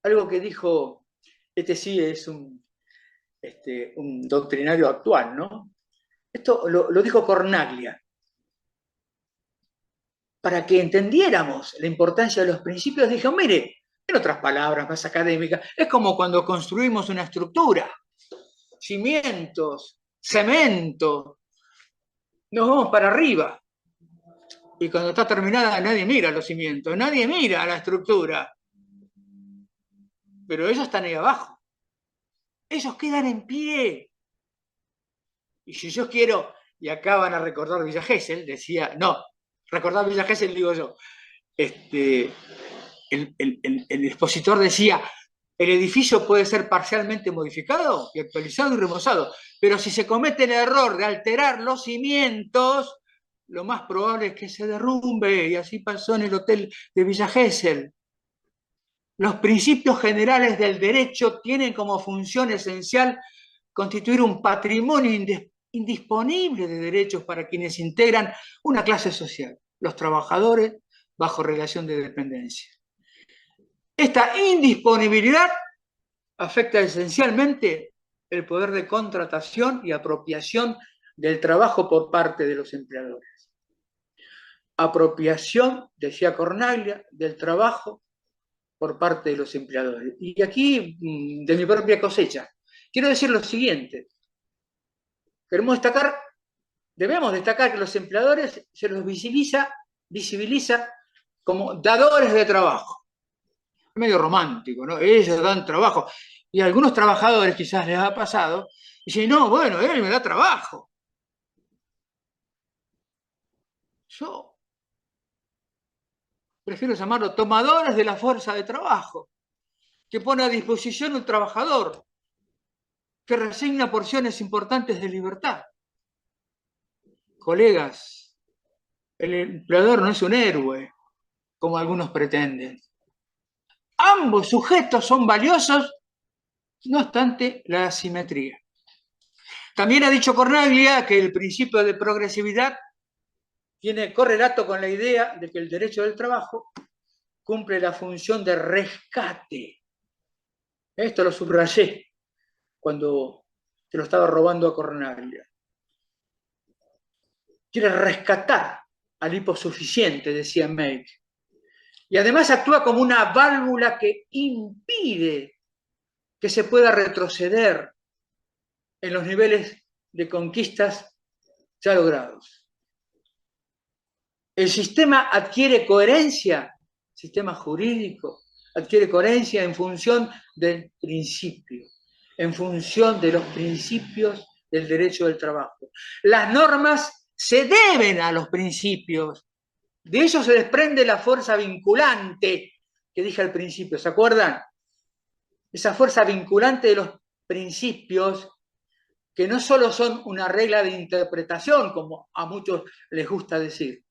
algo que dijo, sí es un doctrinario actual, ¿no? Esto lo dijo Cornaglia. Para que entendiéramos la importancia de los principios, dijo, mire, en otras palabras más académicas, es como cuando construimos una estructura, cimientos, cemento, nos vamos para arriba. Y cuando está terminada nadie mira los cimientos, nadie mira la estructura. Pero ellos están ahí abajo. Ellos quedan en pie. Y si yo quiero, y acá van a recordar Villa Gesell, decía, no, recordar Villa Gesell digo yo, el expositor decía, el edificio puede ser parcialmente modificado y actualizado y remozado, pero si se comete el error de alterar los cimientos, lo más probable es que se derrumbe, y así pasó en el hotel de Villa Gesell. Los principios generales del derecho tienen como función esencial constituir un patrimonio indisponible de derechos para quienes integran una clase social, los trabajadores bajo relación de dependencia. Esta indisponibilidad afecta esencialmente el poder de contratación y apropiación del trabajo por parte de los empleadores. Apropiación, decía Cornaglia, del trabajo por parte de los empleadores. Y aquí, de mi propia cosecha, quiero decir lo siguiente. Debemos destacar que los empleadores se los visibiliza como dadores de trabajo. Es medio romántico, ¿no? Ellos dan trabajo. Y a algunos trabajadores quizás les ha pasado, y dicen, no, bueno, él me da trabajo. Yo prefiero llamarlo tomadores de la fuerza de trabajo, que pone a disposición un trabajador, que resigna porciones importantes de libertad. Colegas, el empleador no es un héroe, como algunos pretenden. Ambos sujetos son valiosos, no obstante la asimetría. También ha dicho Cornaglia que el principio de progresividad tiene correlato con la idea de que el derecho del trabajo cumple la función de rescate. Esto lo subrayé cuando se lo estaba robando a Cornaglia. Quiere rescatar al hiposuficiente, decía Meig. Y además actúa como una válvula que impide que se pueda retroceder en los niveles de conquistas ya logrados. El sistema adquiere coherencia, el sistema jurídico adquiere coherencia en función del principio, en función de los principios del derecho del trabajo. Las normas se deben a los principios. De ello se desprende la fuerza vinculante que dije al principio, ¿se acuerdan? Esa fuerza vinculante de los principios que no solo son una regla de interpretación, como a muchos les gusta decir,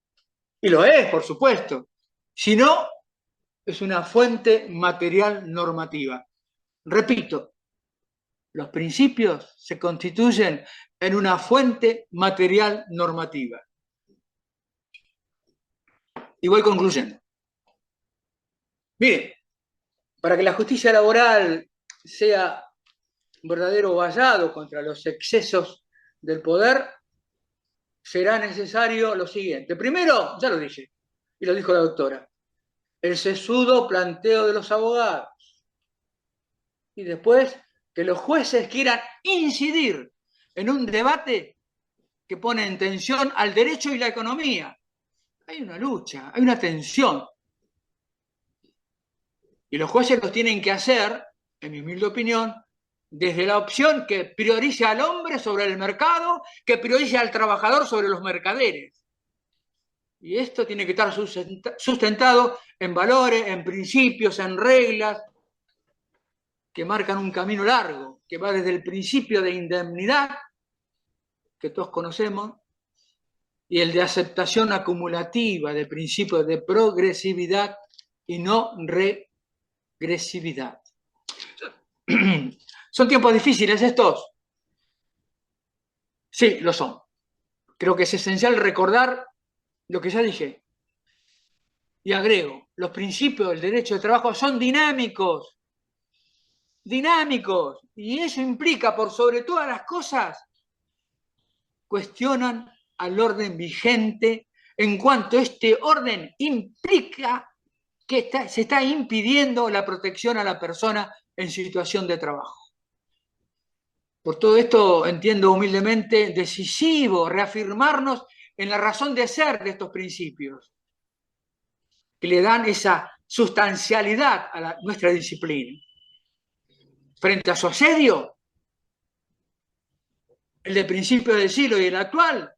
y lo es, por supuesto, sino es una fuente material normativa. Repito, los principios se constituyen en una fuente material normativa. Y voy concluyendo. Miren, para que la justicia laboral sea un verdadero vallado contra los excesos del poder, será necesario lo siguiente. Primero, ya lo dije, y lo dijo la doctora, el sesudo planteo de los abogados. Y después, que los jueces quieran incidir en un debate que pone en tensión al derecho y la economía. Hay una lucha, hay una tensión. Y los jueces los tienen que hacer, en mi humilde opinión, desde la opción que priorice al hombre sobre el mercado, que priorice al trabajador sobre los mercaderes. Y esto tiene que estar sustentado en valores, en principios, en reglas, que marcan un camino largo, que va desde el principio de indemnidad, que todos conocemos, y el de aceptación acumulativa, del principio de progresividad y no regresividad. ¿Son tiempos difíciles estos? Sí, lo son. Creo que es esencial recordar lo que ya dije. Y agrego, los principios del derecho de trabajo son dinámicos. Dinámicos. Y eso implica, por sobre todas las cosas, cuestionan al orden vigente en cuanto este orden implica que se está impidiendo la protección a la persona en situación de trabajo. Por todo esto entiendo humildemente decisivo reafirmarnos en la razón de ser de estos principios, que le dan esa sustancialidad a nuestra disciplina. Frente a su asedio, el del principio del siglo y el actual,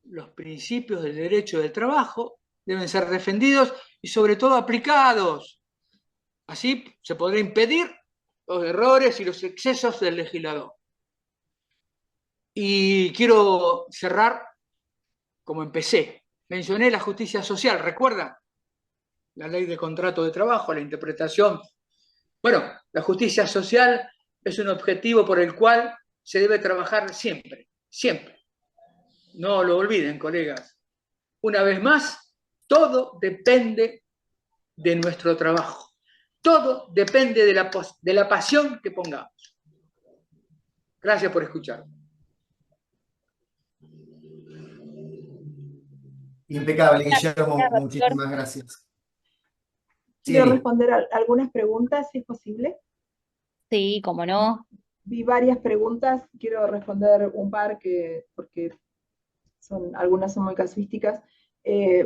los principios del derecho del trabajo deben ser defendidos y sobre todo aplicados. Así se podrá impedir los errores y los excesos del legislador. Y quiero cerrar como empecé. Mencioné la justicia social, ¿recuerdan? La ley de contrato de trabajo, la interpretación. Bueno, la justicia social es un objetivo por el cual se debe trabajar siempre, siempre. No lo olviden, colegas. Una vez más, todo depende de nuestro trabajo. Todo depende de la pasión que pongamos. Gracias por escuchar. Impecable, Guillermo, muchísimas gracias. Quiero Sí, responder a algunas preguntas, si es posible. Sí, cómo no. Vi varias preguntas, quiero responder un par porque algunas son muy casuísticas.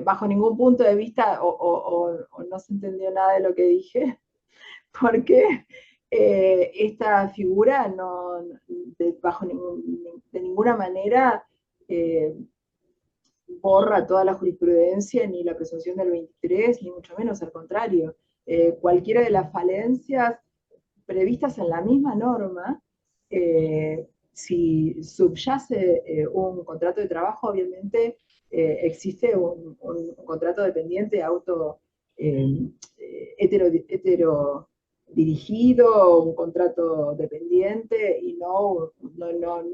Bajo ningún punto de vista o no se entendió nada de lo que dije, porque esta figura de ninguna manera borra toda la jurisprudencia ni la presunción del 23, ni mucho menos, al contrario. Cualquiera de las falencias previstas en la misma norma, si subyace un contrato de trabajo, obviamente existe un contrato dependiente hetero dirigido, un contrato dependiente, y no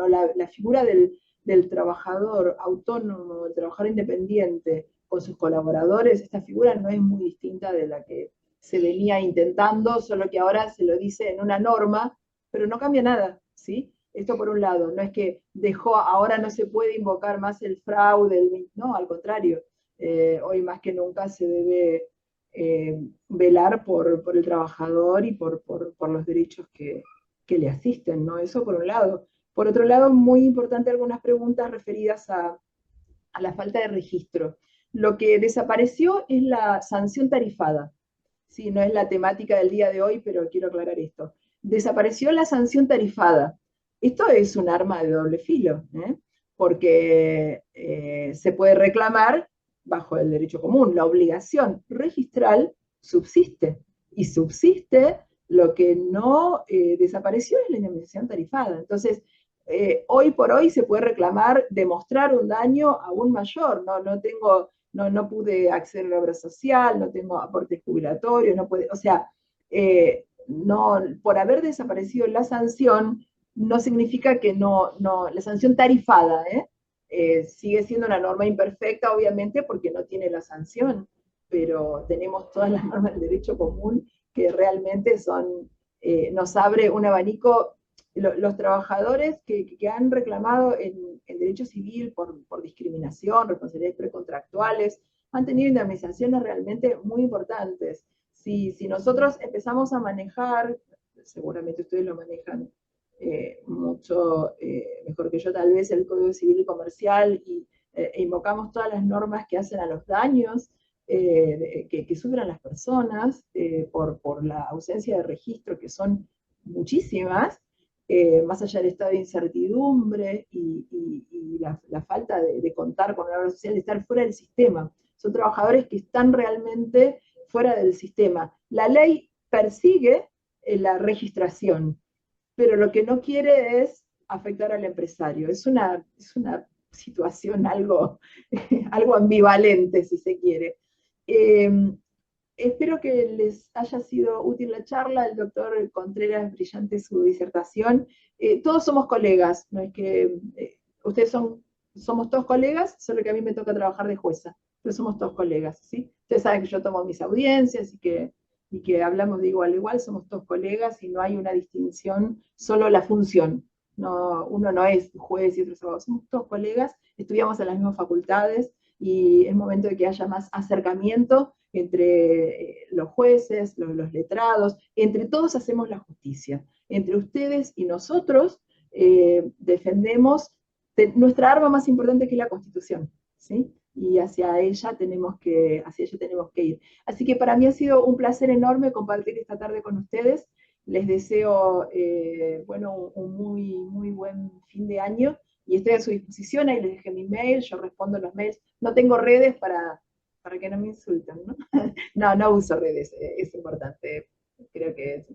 la figura del trabajador autónomo, del trabajador independiente con sus colaboradores. Esta figura no es muy distinta de la que se venía intentando, solo que ahora se lo dice en una norma, pero no cambia nada, ¿sí? Esto por un lado, no es que ahora no se puede invocar más el fraude, no, al contrario, hoy más que nunca se debe velar por el trabajador y por los derechos que le asisten, ¿no? Eso por un lado. Por otro lado, muy importante algunas preguntas referidas a la falta de registro. Lo que desapareció es la sanción tarifada. Sí, no es la temática del día de hoy, pero quiero aclarar esto. Desapareció la sanción tarifada. Esto es un arma de doble filo, porque se puede reclamar bajo el derecho común. La obligación registral subsiste, y subsiste. Lo que no desapareció es la indemnización tarifada. Entonces, hoy por hoy se puede reclamar, demostrar un daño aún mayor. No pude acceder a la obra social, no tengo aportes jubilatorios, no puede, o sea, no, por haber desaparecido la sanción, no significa que la sanción tarifada, sigue siendo una norma imperfecta, obviamente, porque no tiene la sanción, pero tenemos todas las normas del derecho común que realmente nos abre un abanico. Los trabajadores que han reclamado en derecho civil por discriminación, responsabilidades precontractuales, han tenido indemnizaciones realmente muy importantes. Si nosotros empezamos a manejar, seguramente ustedes lo manejan mucho mejor que yo tal vez, el Código Civil y Comercial, e invocamos todas las normas que hacen a los daños que sufren las personas por la ausencia de registro, que son muchísimas, más allá del estado de incertidumbre y la falta de contar con una obra social, de estar fuera del sistema. Son trabajadores que están realmente fuera del sistema. La ley persigue la registración, pero lo que no quiere es afectar al empresario. Es una situación algo ambivalente, si se quiere. Espero que les haya sido útil la charla. El doctor Contreras, brillante su disertación. Todos somos colegas, no es que ustedes somos todos colegas, solo que a mí me toca trabajar de jueza, pero somos todos colegas, ¿sí? Ustedes saben que yo tomo mis audiencias y que hablamos de igual a igual, somos todos colegas y no hay una distinción, solo la función. No, uno no es juez y otro es abogado, somos todos colegas, estudiamos en las mismas facultades y es momento de que haya más acercamiento entre los jueces, los letrados, entre todos hacemos la justicia. Entre ustedes y nosotros defendemos nuestra arma más importante, que es la Constitución, ¿sí? Y hacia ella tenemos que ir. Así que para mí ha sido un placer enorme compartir esta tarde con ustedes. Les deseo un muy, muy buen fin de año y estoy a su disposición. Ahí les dejé mi mail, yo respondo los mails. No tengo redes para que no me insulten, ¿no? No uso redes, es importante. Creo que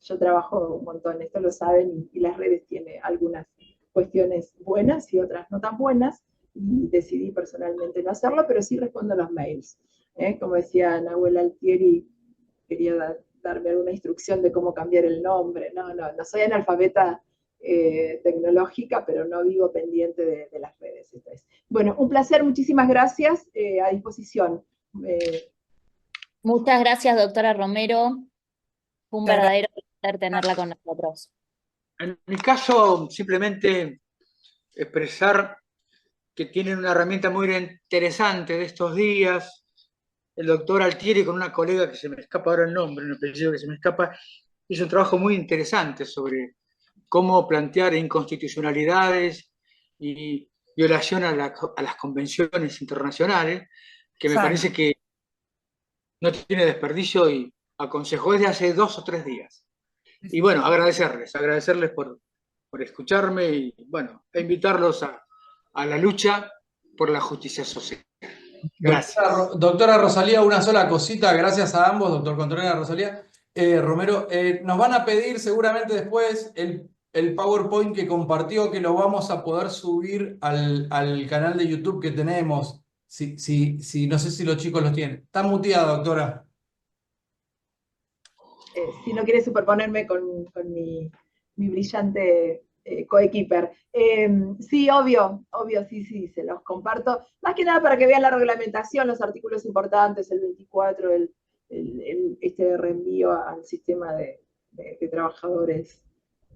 yo trabajo un montón, esto lo saben, y las redes tienen algunas cuestiones buenas y otras no tan buenas, y decidí personalmente no hacerlo, pero sí respondo los mails. Como decía Nahuel Altieri, quería darme alguna instrucción de cómo cambiar el nombre. No soy analfabeta tecnológica, pero no vivo pendiente de las redes. Entonces, bueno, un placer, muchísimas gracias, a disposición. Muchas gracias, doctora Romero. Fue un verdadero placer tenerla con nosotros. En mi caso, simplemente expresar que tienen una herramienta muy interesante de estos días. El doctor Altieri, con una colega que se me escapa ahora el nombre, un apellido que se me escapa, hizo un trabajo muy interesante sobre cómo plantear inconstitucionalidades y violación a las convenciones internacionales, que me parece que no tiene desperdicio, y aconsejó desde hace 2 o 3 días. Y bueno, agradecerles por escucharme y bueno, e invitarlos a la lucha por la justicia social. Gracias. Doctora Rosalía, una sola cosita, gracias a ambos, doctor Contreras, Rosalía. Romero, nos van a pedir seguramente después el PowerPoint que compartió, que lo vamos a poder subir al canal de YouTube que tenemos. No sé si los chicos los tienen. Está muteada, doctora. Si no quiere superponerme con mi brillante coequiper. Sí, obvio, sí, se los comparto. Más que nada para que vean la reglamentación, los artículos importantes, el 24, este reenvío al sistema de trabajadores,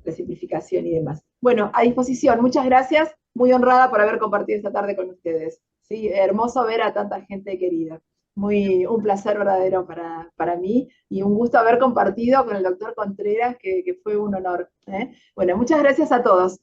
la simplificación y demás. Bueno, a disposición, muchas gracias, muy honrada por haber compartido esta tarde con ustedes. Sí, hermoso ver a tanta gente querida. Un placer verdadero para mí y un gusto haber compartido con el doctor Contreras, que fue un honor. Bueno, muchas gracias a todos.